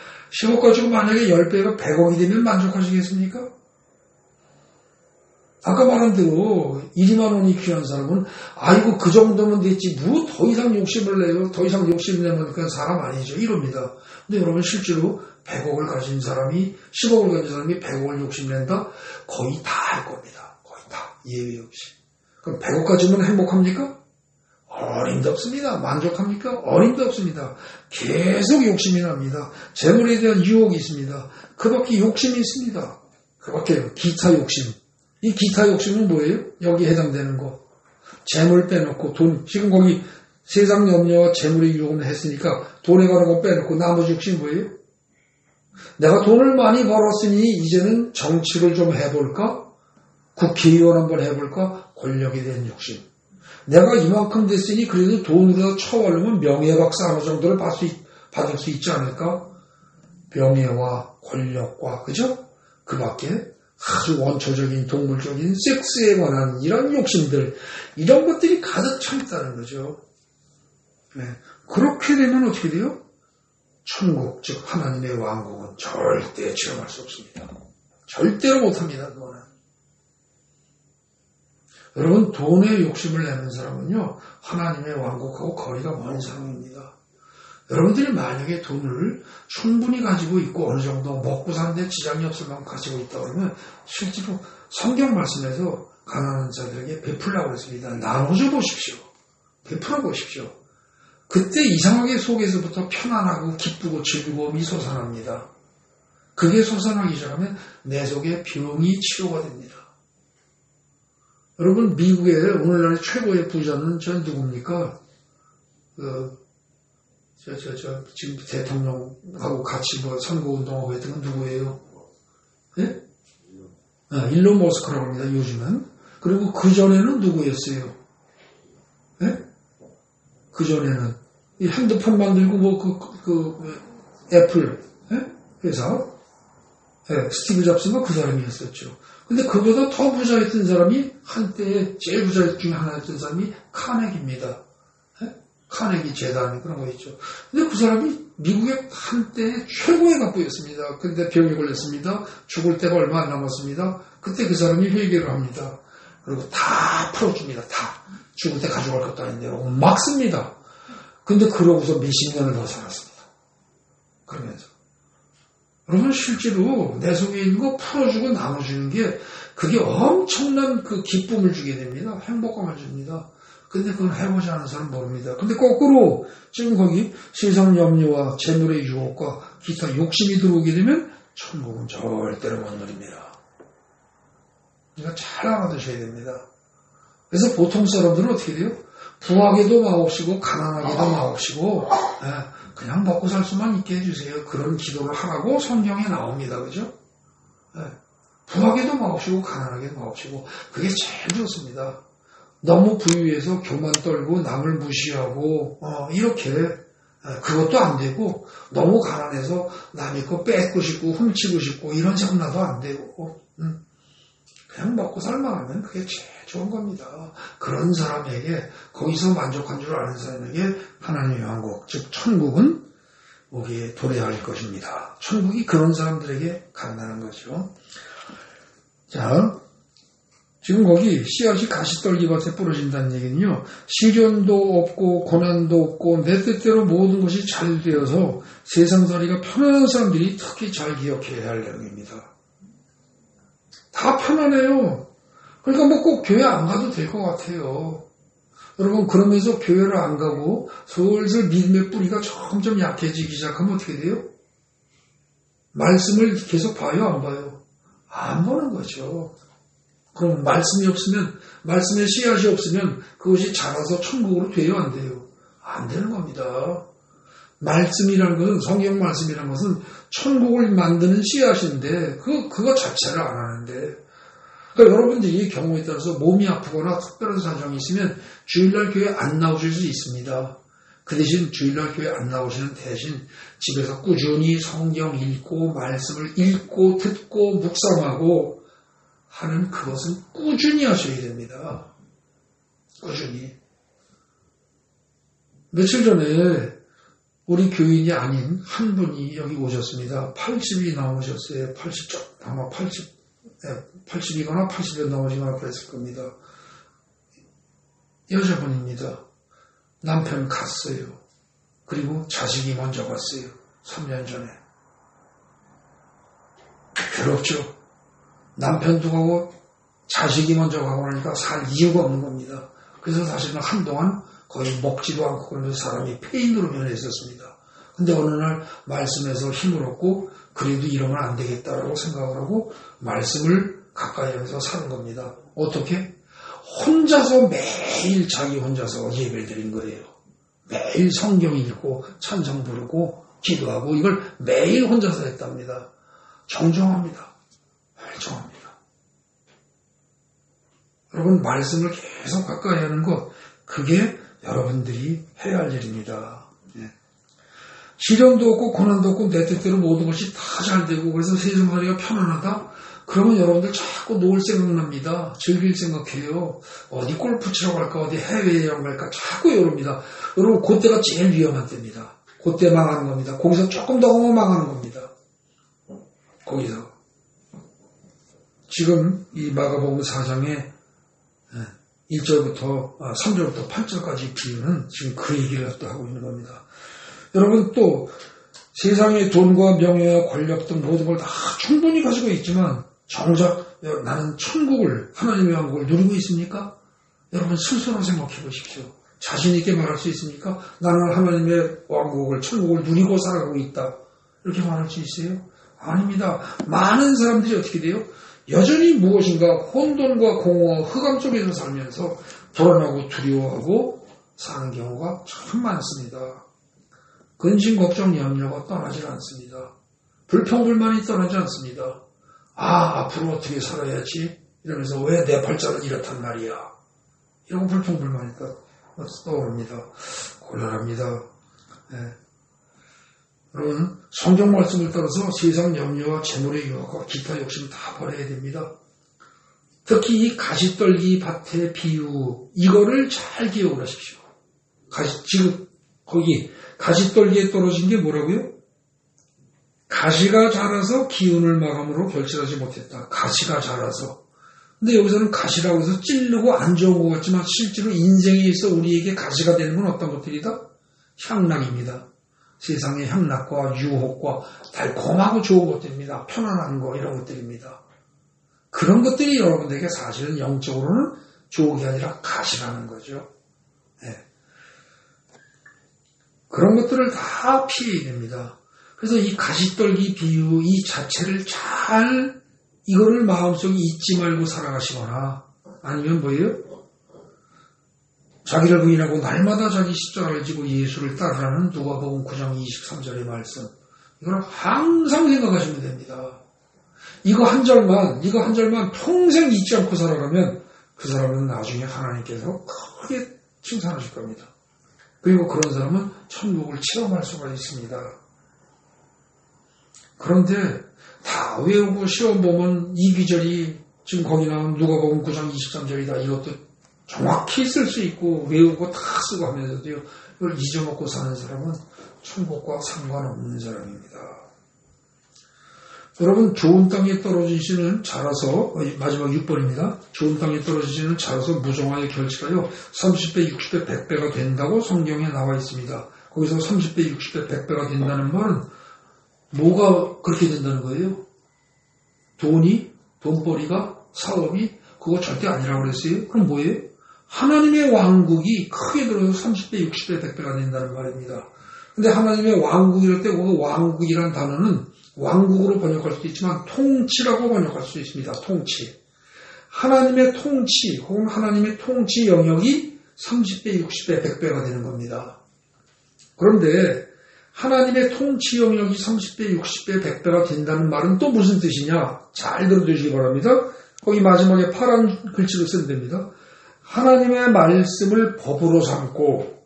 10억 가지고 만약에 10배가 100억이 되면 만족하시겠습니까? 아까 말한 대로 1~2만 원이 필요한 사람은 아이고 그 정도면 됐지 뭐 더 이상 욕심을 내요. 더 이상 욕심 내면 그 사람 아니죠. 이럽니다. 근데 여러분 실제로 100억을 가진 사람이 10억을 가진 사람이 100억을 욕심낸다? 거의 다 할 겁니다. 거의 다. 예외 없이. 그럼 100억 가지면 행복합니까? 어림도 없습니다. 만족합니까? 어림도 없습니다. 계속 욕심이 납니다. 재물에 대한 유혹이 있습니다. 그 밖에 욕심이 있습니다. 그 밖에 기타 욕심. 이 기타 욕심은 뭐예요? 여기에 해당되는 거. 재물 빼놓고 돈. 지금 거기 세상 염려와 재물의 유혹을 했으니까 돈에 관한 거 빼놓고 나머지 욕심 뭐예요? 내가 돈을 많이 벌었으니 이제는 정치를 좀 해볼까? 국회의원 한번 해볼까? 권력에 대한 욕심. 내가 이만큼 됐으니 그래도 돈으로 처벌하면 명예박사 어느 정도를 받을 수 있지 않을까? 명예와 권력과, 그죠? 그 밖에 아주 원초적인 동물적인 섹스에 관한 이런 욕심들, 이런 것들이 가득 차 있다는 거죠. 네. 그렇게 되면 어떻게 돼요? 천국, 즉 하나님의 왕국은 절대 체험할 수 없습니다. 절대로 못합니다. 그거는. 여러분, 돈에 욕심을 내는 사람은요, 하나님의 왕국하고 거리가 먼 사람입니다. 여러분들이 만약에 돈을 충분히 가지고 있고 어느 정도 먹고 사는데 지장이 없을 만큼 가지고 있다 그러면 실제로 성경 말씀에서 가난한 자들에게 베풀라고 했습니다. 나눠줘 보십시오. 베풀어 보십시오. 그때 이상하게 속에서부터 편안하고 기쁘고 즐거움이 솟아납니다. 그게 솟아나기 시작하면 내 속에 병이 치료가 됩니다. 여러분, 미국의 오늘날의 최고의 부자는 전 누굽니까? 지금 대통령하고 같이 선거운동하고 했던 건 누구예요? 예? 일론 머스크라고 합니다. 요즘은. 그리고 그전에는 누구였어요? 예? 그전에는 이 핸드폰 만들고 애플 회사 스티브 잡스가 그 사람이었었죠. 근데 그보다 더 부자였던 사람이 한때 제일 부자 중에 하나였던 사람이 카네기입니다. 카네기 재단 그런 거 있죠. 근데 그 사람이 미국의 한때 최고의 갑부였습니다. 근데 병에 걸렸습니다. 죽을 때가 얼마 안 남았습니다. 그때 그 사람이 회개를 합니다. 그리고 다 풀어줍니다. 다. 죽을 때 가져갈 것도 아닌데 막 씁니다. 근데 그러고서 몇십 년을 더 살았습니다. 그러면서. 여러분 실제로 내 속에 있는 거 풀어주고 나눠주는 게 그게 엄청난 그 기쁨을 주게 됩니다. 행복감을 줍니다. 근데 그건 해보지 않은 사람은 모릅니다. 근데 거꾸로 지금 거기 세상 염려와 재물의 유혹과 기타 욕심이 들어오게 되면 천국은 절대로 못 누립니다. 그러니까 잘 알아두셔야 됩니다. 그래서 보통 사람들은 어떻게 돼요? 부하게도 마옵시고 가난하게도 마옵시고 그냥 먹고 살 수만 있게 해주세요. 그런 기도를 하라고 성경에 나옵니다. 그죠? 부하게도 마옵시고 가난하게도 마옵시고 그게 제일 좋습니다. 너무 부유해서 교만 떨고 남을 무시하고 이렇게 그것도 안 되고 너무 가난해서 남의 거 뺏고 싶고 훔치고 싶고 이런 장난도 안 되고 그냥 먹고 살만하면 그게 제일 좋은 겁니다. 그런 사람에게 거기서 만족한 줄 아는 사람에게 하나님의 왕국 즉 천국은 우리의 도래할 것입니다. 천국이 그런 사람들에게 간다는 거죠. 자, 지금 거기 씨앗이 가시떨기밭에 부러진다는 얘기는요. 시련도 없고 고난도 없고 내 뜻대로 모든 것이 잘 되어서 세상살이가 편안한 사람들이 특히 잘 기억해야 할 내용입니다. 다 편안해요. 그러니까 뭐 꼭 교회 안 가도 될 것 같아요. 여러분 그러면서 교회를 안 가고 슬슬 믿음의 뿌리가 점점 약해지기 시작하면 어떻게 돼요? 말씀을 계속 봐요 안 봐요? 안 보는 거죠. 그럼 말씀이 없으면 말씀의 씨앗이 없으면 그것이 자라서 천국으로 돼요 안 돼요? 안 되는 겁니다. 말씀이라는 것은 성경 말씀이라는 것은 천국을 만드는 씨앗인데 그거 자체를 안 하는데 그러니까 여러분들이 경우에 따라서 몸이 아프거나 특별한 사정이 있으면 주일날 교회 안 나오실 수 있습니다. 그 대신 주일날 교회 안 나오시는 대신 집에서 꾸준히 성경 읽고 말씀을 읽고 듣고 묵상하고 하는 그것은 꾸준히 하셔야 됩니다. 꾸준히. 며칠 전에 우리 교인이 아닌 한 분이 여기 오셨습니다. 80이 나오셨어요. 80쪽 아마 80이거나 80이 넘어지거나 그랬을 겁니다. 여자분입니다. 남편 갔어요. 그리고 자식이 먼저 갔어요. 3년 전에. 괴롭죠. 남편도 가고 자식이 먼저 가고 나니까 살 이유가 없는 겁니다. 그래서 사실은 한동안 거의 먹지도 않고 그러면서 사람이 폐인으로 변했었습니다. 근데 어느 날 말씀에서 힘을 얻고 그래도 이러면 안 되겠다라고 생각을 하고 말씀을 가까이 하면서 사는 겁니다. 어떻게? 혼자서 매일 자기 혼자서 예배를 드린 거예요. 매일 성경 읽고 찬송 부르고 기도하고 이걸 매일 혼자서 했답니다. 정정합니다. 정합니다. 여러분 말씀을 계속 가까이 하는 것 그게 여러분들이 해야 할 일입니다. 시련도 없고 고난도 없고 내 뜻대로 모든 것이 다 잘 되고 그래서 세상살이가 편안하다? 그러면 여러분들 자꾸 놀 생각납니다. 즐길 생각해요. 어디 골프 치러 갈까 어디 해외여행 갈까 자꾸 이럽니다. 여러분 그때가 제일 위험한 때입니다. 그때 망하는 겁니다. 거기서 조금 더 하면 망하는 겁니다. 거기서 지금 이 마가복음 4장에 1절부터 3절부터 8절까지 비유는 지금 그 얘기를 또 하고 있는 겁니다. 여러분 또 세상의 돈과 명예와 권력 등 모든 걸 다 충분히 가지고 있지만 정작 나는 천국을 하나님의 왕국을 누리고 있습니까? 여러분 스스로 생각해 보십시오. 자신 있게 말할 수 있습니까? 나는 하나님의 왕국을 천국을 누리고 살아가고 있다. 이렇게 말할 수 있어요? 아닙니다. 많은 사람들이 어떻게 돼요? 여전히 무엇인가 혼돈과 공허와 흑암 속에서 살면서 불안하고 두려워하고 사는 경우가 참 많습니다. 근심, 걱정, 염려가 떠나질 않습니다. 불평불만이 떠나지 않습니다. 앞으로 어떻게 살아야지? 이러면서 왜 내 발자는 이렇단 말이야? 이런 불평불만이 떠오릅니다. 곤란합니다. 네. 여러분, 성경 말씀을 따라서 세상 염려와 재물의 유혹과 기타 욕심 다 버려야 됩니다. 특히 이 가시떨기 밭의 비유, 이거를 잘 기억을 하십시오. 지금 거기 가시떨기에 떨어진 게 뭐라고요? 가시가 자라서 기운을 마감으로 결실하지 못했다. 가시가 자라서. 근데 여기서는 가시라고 해서 찌르고 안 좋은 것 같지만 실제로 인생에 있어 우리에게 가시가 되는 건 어떤 것들이다? 향락입니다. 세상의 향락과 유혹과 달콤하고 좋은 것들입니다. 편안한 거 이런 것들입니다. 그런 것들이 여러분들에게 사실은 영적으로는 좋은 게 아니라 가시라는 거죠. 네. 그런 것들을 다 피해야 됩니다. 그래서 이 가시떨기 비유 이 자체를 잘 이거를 마음속에 잊지 말고 살아가시거나 아니면 뭐예요? 자기를 부인하고 날마다 자기 십자가를 지고 예수를 따르라는 누가복음 9장 23절의 말씀. 이걸 항상 생각하시면 됩니다. 이거 한 절만 평생 잊지 않고 살아가면 그 사람은 나중에 하나님께서 크게 칭찬하실 겁니다. 그리고 그런 사람은 천국을 체험할 수가 있습니다. 그런데 다 외우고 시험 보면 이 귀절이 지금 거기 나온 누가복음 9장 23절이다. 이것도 정확히 쓸 수 있고 외우고 다 쓰고 하면서도요. 이걸 잊어먹고 사는 사람은 천국과 상관없는 사람입니다. 여러분 좋은 땅에 떨어지시는 자라서 마지막 6번입니다. 좋은 땅에 떨어지시는 자라서 무정하여 결실하여 30배, 60배, 100배가 된다고 성경에 나와 있습니다. 거기서 30배, 60배, 100배가 된다는 말은 뭐가 그렇게 된다는 거예요? 돈벌이가, 사업이 그거 절대 아니라고 그랬어요. 그럼 뭐예요? 하나님의 왕국이 크게 들어서 30배, 60배, 100배가 된다는 말입니다. 근데 하나님의 왕국이랄 때 그 왕국이란 단어는 왕국으로 번역할 수도 있지만 통치라고 번역할 수 있습니다. 통치. 하나님의 통치 혹은 하나님의 통치 영역이 30배, 60배, 100배가 되는 겁니다. 그런데 하나님의 통치 영역이 30배, 60배, 100배가 된다는 말은 또 무슨 뜻이냐? 잘 들어주시기 바랍니다. 거기 마지막에 파란 글씨로 쓰면 됩니다. 하나님의 말씀을 법으로 삼고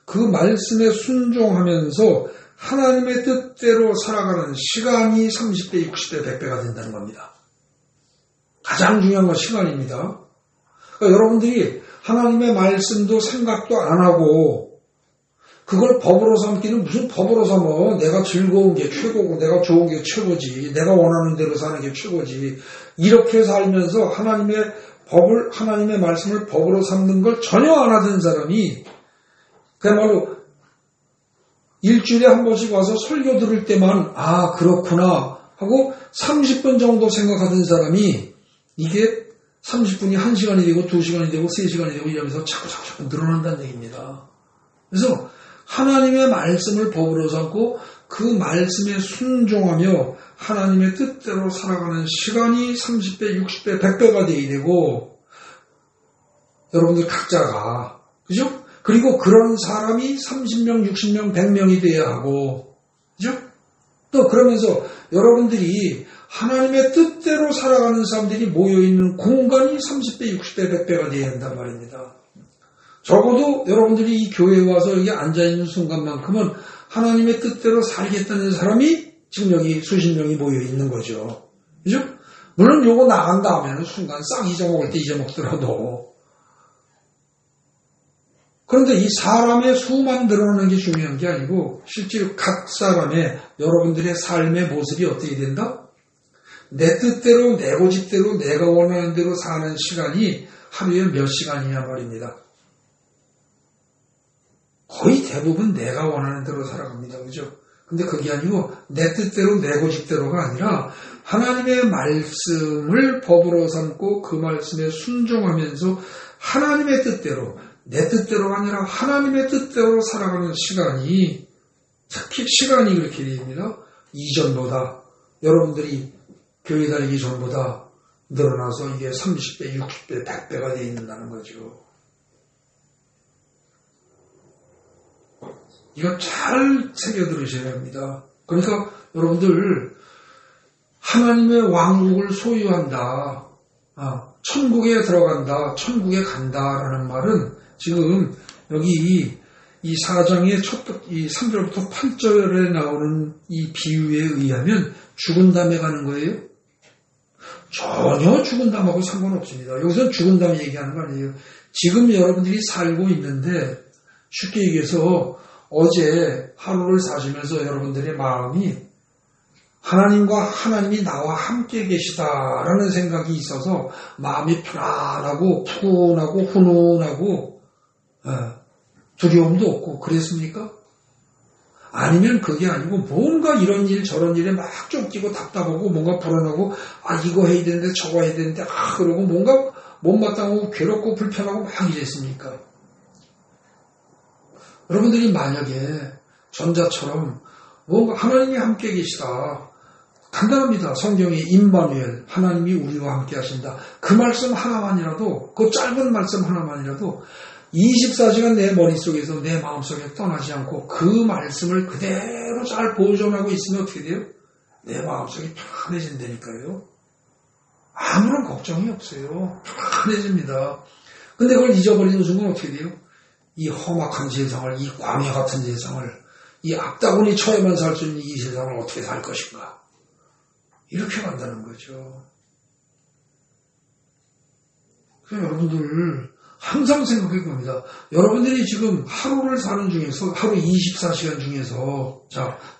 그 말씀에 순종하면서 하나님의 뜻대로 살아가는 시간이 30배, 60배, 100배가 된다는 겁니다. 가장 중요한 건 시간입니다. 그러니까 여러분들이 하나님의 말씀도 생각도 안 하고 그걸 법으로 삼기는 무슨 법으로 삼어. 내가 즐거운 게 최고고 내가 좋은 게 최고지. 내가 원하는 대로 사는 게 최고지. 이렇게 살면서 하나님의 말씀을 법으로 삼는 걸 전혀 안 하던 사람이 그야말로 일주일에 한 번씩 와서 설교 들을 때만 그렇구나 하고 30분 정도 생각하던 사람이 이게 30분이 1시간이 되고 2시간이 되고 3시간이 되고 이러면서 자꾸 늘어난다는 얘기입니다. 그래서 하나님의 말씀을 법으로 삼고 그 말씀에 순종하며 하나님의 뜻대로 살아가는 시간이 30배, 60배, 100배가 되어야 되고 여러분들 각자가 그죠? 그리고 그런 사람이 30명, 60명, 100명이 돼야 하고 그죠? 또 그러면서 여러분들이 하나님의 뜻대로 살아가는 사람들이 모여있는 공간이 30배, 60배, 100배가 되어야 한단 말입니다. 적어도 여러분들이 이 교회에 와서 여기 앉아있는 순간만큼은 하나님의 뜻대로 살겠다는 사람이 지금 여기 수십 명이 모여있는 거죠. 그죠? 물론 요거 나간 다음에는 순간 싹 잊어먹을 때 잊어먹더라도 그런데 이 사람의 수만 드러나는 게 중요한 게 아니고 실제로 각 사람의 여러분들의 삶의 모습이 어떻게 된다? 내 뜻대로 내 고집대로 내가 원하는 대로 사는 시간이 하루에 몇 시간이냐 말입니다. 거의 대부분 내가 원하는 대로 살아갑니다. 그죠? 근데 그게 아니고 내 뜻대로 내 고집대로가 아니라 하나님의 말씀을 법으로 삼고 그 말씀에 순종하면서 하나님의 뜻대로 내 뜻대로가 아니라 하나님의 뜻대로 살아가는 시간이 특히 시간이 그렇게 됩니다. 이전보다 여러분들이 교회 다니기 전보다 늘어나서 이게 30배, 60배, 100배가 되어 있는다는 거죠. 이거 잘 새겨 들으셔야 합니다. 그러니까 여러분들 하나님의 왕국을 소유한다. 천국에 들어간다. 천국에 간다라는 말은 지금 여기 이 4장의 이 3절부터 8절에 나오는 이 비유에 의하면 죽은 다음에 가는 거예요? 전혀 죽은 다음하고 상관없습니다. 여기서 죽은 다음에 얘기하는 거 아니에요. 지금 여러분들이 살고 있는데 쉽게 얘기해서 어제 하루를 사시면서 여러분들의 마음이 하나님과 하나님이 나와 함께 계시다라는 생각이 있어서 마음이 편안하고 푸근하고 훈훈하고 두려움도 없고 그랬습니까? 아니면 그게 아니고 뭔가 이런 일 저런 일에 막 쫓기고 답답하고 뭔가 불안하고 이거 해야 되는데 저거 해야 되는데 그러고 뭔가 못마땅하고 괴롭고 불편하고 막 이랬습니까? 여러분들이 만약에 전자처럼 뭔가 하나님이 함께 계시다. 간단합니다. 성경에 임마누엘 하나님이 우리와 함께 하신다. 그 말씀 하나만이라도 그 짧은 말씀 하나만이라도 24시간 내 머릿속에서 내 마음속에 떠나지 않고 그 말씀을 그대로 잘 보존하고 있으면 어떻게 돼요? 내 마음속이 편안해진다니까요. 아무런 걱정이 없어요. 편안해집니다. 근데 그걸 잊어버리는 순간 어떻게 돼요? 이 험악한 세상을, 이 광야 같은 세상을, 이 악다구니 처에만 살 수 있는 이 세상을 어떻게 살 것인가? 이렇게 간다는 거죠. 그래서 여러분들 항상 생각해 봅니다. 여러분들이 지금 하루를 사는 중에서 하루 24시간 중에서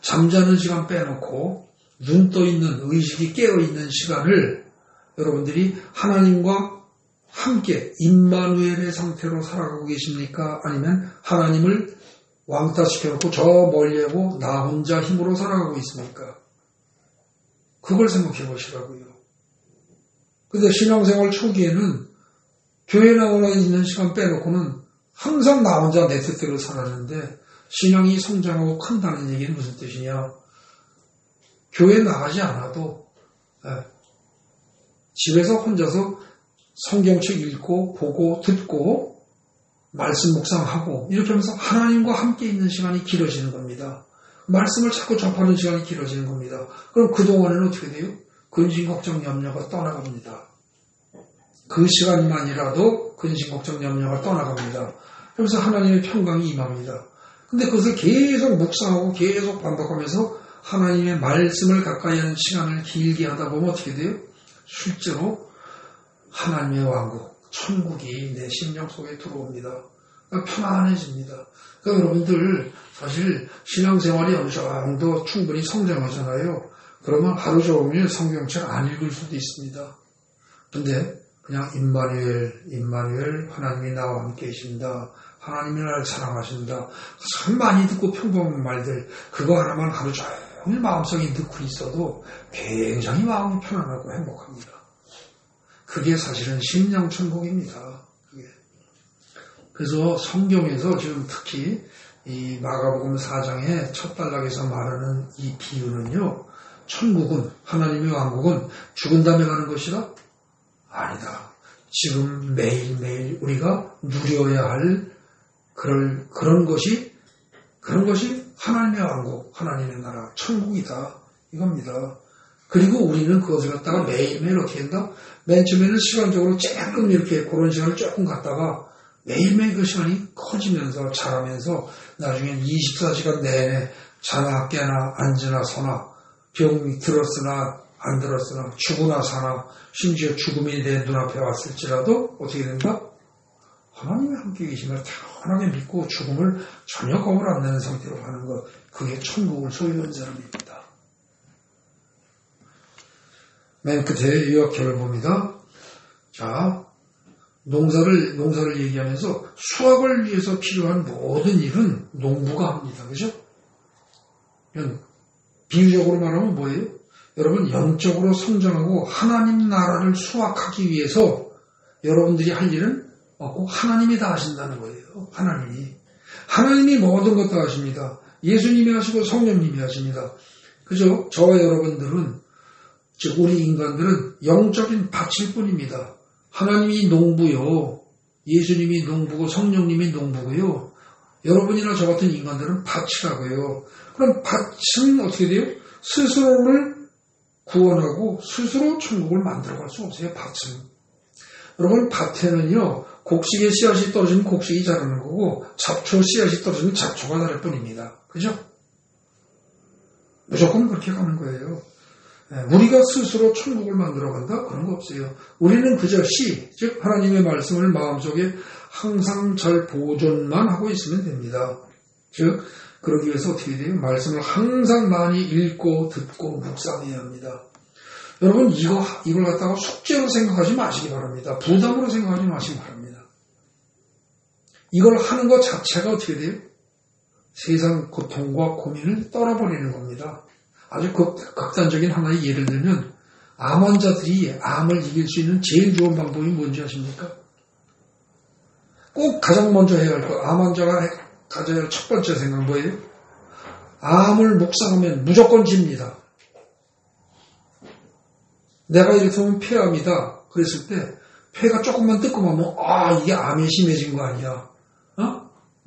잠자는 시간 빼놓고 눈 떠 있는 의식이 깨어 있는 시간을 여러분들이 하나님과 함께 임마누엘의 상태로 살아가고 계십니까? 아니면 하나님을 왕따 시켜놓고 저 멀리하고 나 혼자 힘으로 살아가고 있습니까? 그걸 생각해 보시라고요. 근데 신앙생활 초기에는 교회 나오나 있는 시간 빼놓고는 항상 나 혼자 내 뜻대로 살았는데 신앙이 성장하고 큰다는 얘기는 무슨 뜻이냐? 교회 나가지 않아도 집에서 혼자서 성경책 읽고 보고 듣고 말씀 묵상하고 이렇게 하면서 하나님과 함께 있는 시간이 길어지는 겁니다. 말씀을 자꾸 접하는 시간이 길어지는 겁니다. 그럼 그동안에는 어떻게 돼요? 근심, 걱정, 염려가 떠나갑니다. 그 시간만이라도 근심, 걱정, 염려가 떠나갑니다. 그러면서 하나님의 평강이 임합니다. 근데 그것을 계속 묵상하고 계속 반복하면서 하나님의 말씀을 가까이 하는 시간을 길게 하다 보면 어떻게 돼요? 실제로 하나님의 왕국, 천국이 내 심령 속에 들어옵니다. 그러니까 편안해집니다. 그러니까 여러분들 사실 신앙생활이 어느 정도 충분히 성장하잖아요. 그러면 하루 종일 성경책 안 읽을 수도 있습니다. 근데 그냥 임마누엘 하나님이 나와 함께 계신다. 하나님이 나를 사랑하신다. 참 많이 듣고 평범한 말들 그거 하나만 하루 종일 마음속에 넣고 있어도 굉장히 마음이 편안하고 행복합니다. 그게 사실은 심령천국입니다. 그래서 성경에서 지금 특히 이 마가복음 4장의 첫 단락에서 말하는 이 비유는요. 천국은 하나님의 왕국은 죽은 다음에 가는 것이다? 아니다. 지금 매일매일 우리가 누려야 할 그런 것이 하나님의 왕국, 하나님의 나라, 천국이다. 이겁니다. 그리고 우리는 그것을 갖다가 매일매일 어떻게 한다? 맨 처음에는 시간적으로 조금 이렇게 그런 시간을 조금 갖다가 매일매일 그 시간이 커지면서 자라면서 나중엔 24시간 내내 자나 깨나 앉으나 서나 병이 들었으나 안 들었으나 죽으나 사나 심지어 죽음이 내 눈앞에 왔을지라도 어떻게 된다? 하나님이 함께 계심을 편하게 믿고 죽음을 전혀 겁을 안 내는 상태로 가는 것, 그게 천국을 소유한 사람입니다. 맨 끝에 요약표를 봅니다. 자, 농사를 얘기하면서 수확을 위해서 필요한 모든 일은 농부가 합니다. 그죠? 비유적으로 말하면 뭐예요? 여러분, 영적으로 성장하고 하나님 나라를 수확하기 위해서 여러분들이 할 일은 없고 하나님이 다 하신다는 거예요. 하나님이 모든 것 다 하십니다. 예수님이 하시고 성령님이 하십니다. 그죠? 저와 여러분들은, 즉 우리 인간들은 영적인 밭일 뿐입니다. 하나님이 농부요. 예수님이 농부고 성령님이 농부고요. 여러분이나 저 같은 인간들은 밭이라고요. 그럼 밭은 어떻게 돼요? 스스로를 구원하고 스스로 천국을 만들어갈 수 없어요. 밭은. 여러분 밭에는요. 곡식의 씨앗이 떨어지면 곡식이 자라는 거고 잡초 씨앗이 떨어지면 잡초가 자랄 뿐입니다. 그죠? 무조건 그렇게 가는 거예요. 우리가 스스로 천국을 만들어간다? 그런 거 없어요. 우리는 그저 즉 하나님의 말씀을 마음속에 항상 잘 보존만 하고 있으면 됩니다. 즉 그러기 위해서 어떻게 돼요? 말씀을 항상 많이 읽고 듣고 묵상해야 합니다. 여러분 이걸 갖다가 숙제로 생각하지 마시기 바랍니다. 부담으로 생각하지 마시기 바랍니다. 이걸 하는 것 자체가 어떻게 돼요? 세상 고통과 고민을 떨어버리는 겁니다. 아주 극단적인 하나의 예를 들면 암 환자들이 암을 이길 수 있는 제일 좋은 방법이 뭔지 아십니까? 꼭 가장 먼저 해야 할 거, 암 환자가 가져야 할 첫 번째 생각은 뭐예요? 암을 묵상하면 무조건 집니다. 내가 이렇다면 폐암이다. 그랬을 때 폐가 조금만 뜨끔하면 이게 암이 심해진 거 아니야.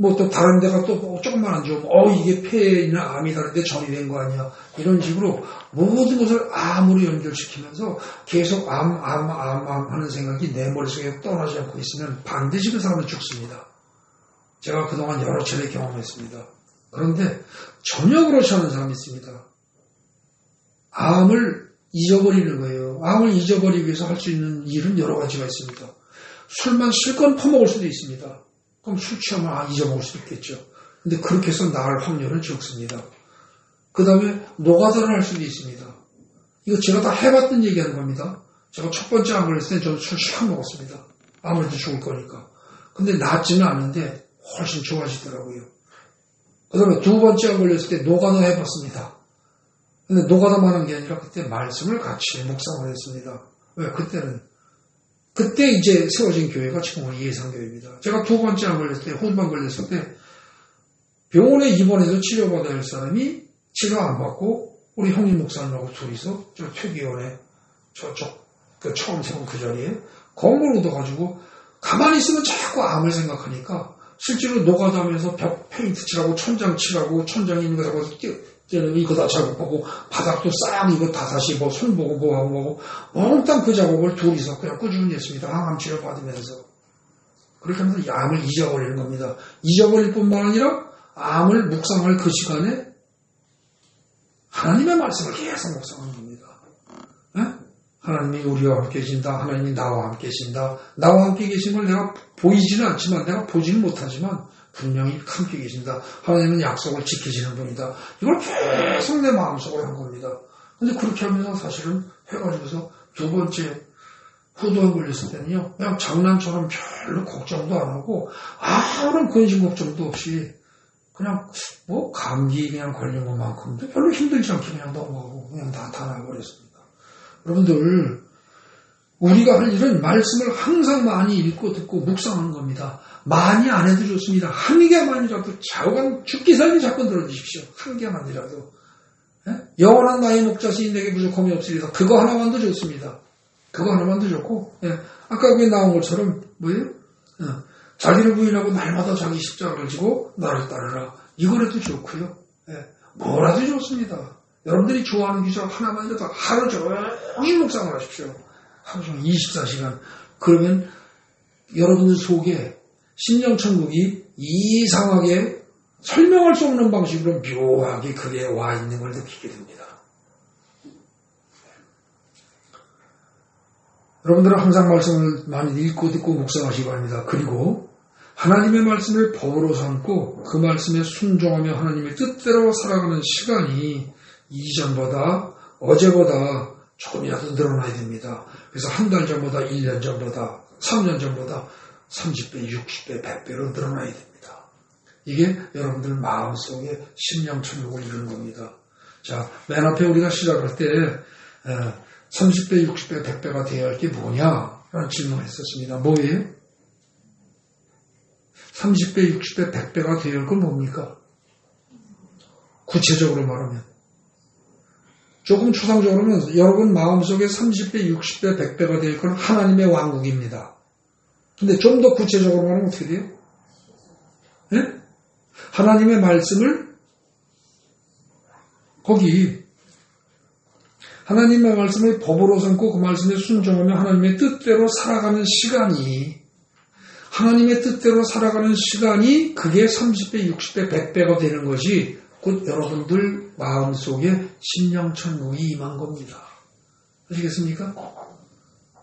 뭐 또 다른 데가 또 조금만 안 좋으면 이게 폐에 있는 암이 다른데 전이 된 거 아니야. 이런 식으로 모든 것을 암으로 연결시키면서 계속 암 하는 생각이 내 머릿속에 떠나지 않고 있으면 반드시 그 사람은 죽습니다. 제가 그동안 여러 차례 경험했습니다. 그런데 전혀 그렇지 않은 사람이 있습니다. 암을 잊어버리는 거예요. 암을 잊어버리기 위해서 할 수 있는 일은 여러 가지가 있습니다. 술만 실컷 퍼먹을 수도 있습니다. 그럼 술 취하면 잊어먹을 수도 있겠죠. 근데 그렇게 해서 나을 확률은 적습니다. 그 다음에 노가다를 할 수도 있습니다. 이거 제가 다 해봤던 얘기하는 겁니다. 제가 첫 번째 암 걸렸을 때 저는 술 실컷 먹었습니다. 아무래도 죽을 거니까. 근데 낫지는 않는데 훨씬 좋아지더라고요. 그 다음에 두 번째 암 걸렸을 때 노가다 해봤습니다. 근데 노가다만 한 게 아니라 그때 말씀을 같이 묵상을 했습니다. 왜? 그때 이제 세워진 교회가 지금 우리 예상교회입니다. 제가 두 번째 암 걸렸을 때, 후반 걸렸을 때 병원에 입원해서 치료받아야 할 사람이 치료 안 받고 우리 형님 목사님하고 둘이서 저 퇴기원에 저쪽 처음 세운 그 자리에 건물 얻어가지고 가만히 있으면 자꾸 암을 생각하니까 실제로 노가다하면서 벽 페인트 칠하고 천장 칠하고 천장에 있는 거 잡아서 이거 다 작업하고 바닥도 싹 이거 다 다시 손 보고 뭐하고 뭐고 몽땅 그 작업을 둘이서 그냥 꾸준히 했습니다. 암 치료 받으면서. 그렇게 하면서 이 암을 잊어버리는 겁니다. 잊어버릴 뿐만 아니라 암을 묵상할 그 시간에 하나님의 말씀을 계속 묵상하는 겁니다. 하나님이 우리와 함께 계신다. 하나님이 나와 함께 계신다. 나와 함께 계신 걸 내가 보이지는 않지만 내가 보지는 못하지만 분명히 함께 계신다. 하나님은 약속을 지키시는 분이다. 이걸 계속 내 마음속으로 한 겁니다. 근데 그렇게 하면서 사실은 해가지고서 두 번째 후두암 걸렸을 때는요. 그냥 장난처럼 별로 걱정도 안 하고 아무런 근심 걱정도 없이 그냥 뭐 감기 그냥 걸린 것만큼도 별로 힘들지 않게 그냥 넘어가고 그냥 다 나아버렸습니다. 여러분들 우리가 할 일은 말씀을 항상 많이 읽고 듣고 묵상하는 겁니다. 많이 안 해도 좋습니다. 한 개만이라도 좌우간 죽기 살기 자꾸 들어주십시오. 한 개만이라도. 영원한 나의 목자시인 내게 부족함이 없으리다. 그거 하나만도 좋습니다. 그거 하나만도 좋고 아까 그게 나온 것처럼 뭐예요? 자기를 부인하고 날마다 자기 십자가를 지고 나를 따르라. 이거라도 좋고요. 뭐라도 좋습니다. 여러분들이 좋아하는 기적 하나만이라도 하루 종일 묵상을 하십시오. 하루 종일 24시간. 그러면 여러분들 속에 심령천국이 이상하게 설명할 수 없는 방식으로 묘하게 그게 와 있는 걸 느끼게 됩니다. 여러분들은 항상 말씀을 많이 읽고 듣고 묵상하시기 바랍니다. 그리고 하나님의 말씀을 법으로 삼고 그 말씀에 순종하며 하나님의 뜻대로 살아가는 시간이 이전보다 어제보다 조금이라도 늘어나야 됩니다. 그래서 한 달 전보다 1년 전보다 3년 전보다 30배, 60배, 100배로 늘어나야 됩니다. 이게 여러분들 마음속에 심령천국을 이루는 겁니다. 자, 맨 앞에 우리가 시작할 때 30배, 60배, 100배가 되어야 할 게 뭐냐? 라는 질문을 했었습니다. 뭐예요? 30배, 60배, 100배가 되어야 할 건 뭡니까? 구체적으로 말하면. 조금 추상적으로는 여러분 마음속에 30배, 60배, 100배가 될 건 하나님의 왕국입니다. 근데 좀 더 구체적으로 말하면 어떻게 돼요? 하나님의 말씀을 거기 하나님의 말씀을 법으로 삼고 그 말씀에 순종하며 하나님의 뜻대로 살아가는 시간이 하나님의 뜻대로 살아가는 시간이 그게 30배, 60배, 100배가 되는 것이 곧 여러분들 마음속에 심령천국이 임한 겁니다. 아시겠습니까?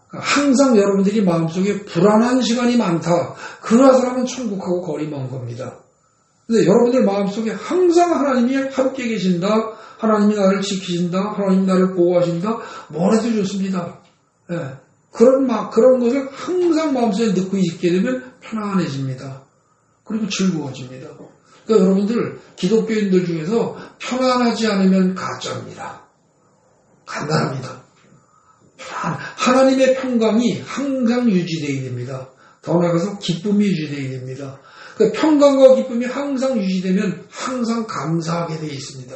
항상 여러분들이 마음속에 불안한 시간이 많다. 그러한 사람은 천국하고 거리 먼 겁니다. 근데 여러분들 마음속에 항상 하나님이 함께 계신다. 하나님이 나를 지키신다. 하나님이 나를 보호하신다. 뭘 해도 좋습니다. 예. 그런 것을 항상 마음속에 넣고 있게 되면 편안해집니다. 그리고 즐거워집니다. 그러니까 여러분들 기독교인들 중에서 편안하지 않으면 가짜입니다. 간단합니다. 하나님의 평강이 항상 유지되어야 됩니다. 더 나아가서 기쁨이 유지되어야 됩니다. 그러니까 평강과 기쁨이 항상 유지되면 항상 감사하게 되어 있습니다.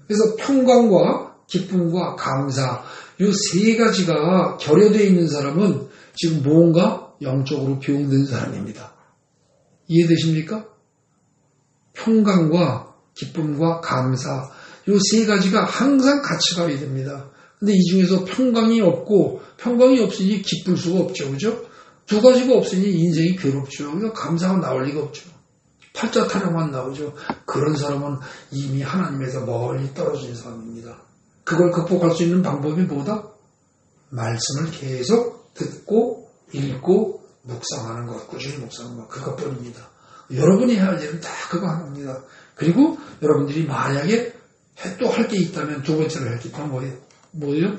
그래서 평강과 기쁨과 감사 이 세 가지가 결여되어 있는 사람은 지금 뭔가 영적으로 병든 사람입니다. 이해되십니까? 평강과 기쁨과 감사 이 세 가지가 항상 같이 가야 됩니다. 근데 이 중에서 평강이 없으니 기쁠 수가 없죠. 그죠? 두 가지가 없으니 인생이 괴롭죠. 그러니까 감사가 나올 리가 없죠. 팔자 타령만 나오죠. 그런 사람은 이미 하나님에서 멀리 떨어진 사람입니다. 그걸 극복할 수 있는 방법이 뭐다? 말씀을 계속 듣고 읽고 묵상하는 것, 꾸준히 묵상하는 것, 그것뿐입니다. 여러분이 해야 할 일은 다 그거 하나입니다. 그리고 여러분들이 만약에 또 할 게 있다면 두 번째로 할 게 있다면 뭐예요?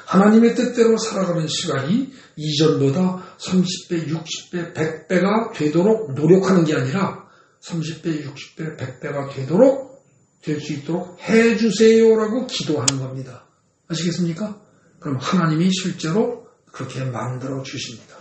하나님의 뜻대로 살아가는 시간이 이전보다 30배, 60배, 100배가 되도록 노력하는 게 아니라 30배, 60배, 100배가 될 수 있도록 해주세요라고 기도하는 겁니다. 아시겠습니까? 그럼 하나님이 실제로 그렇게 만들어 주십니다.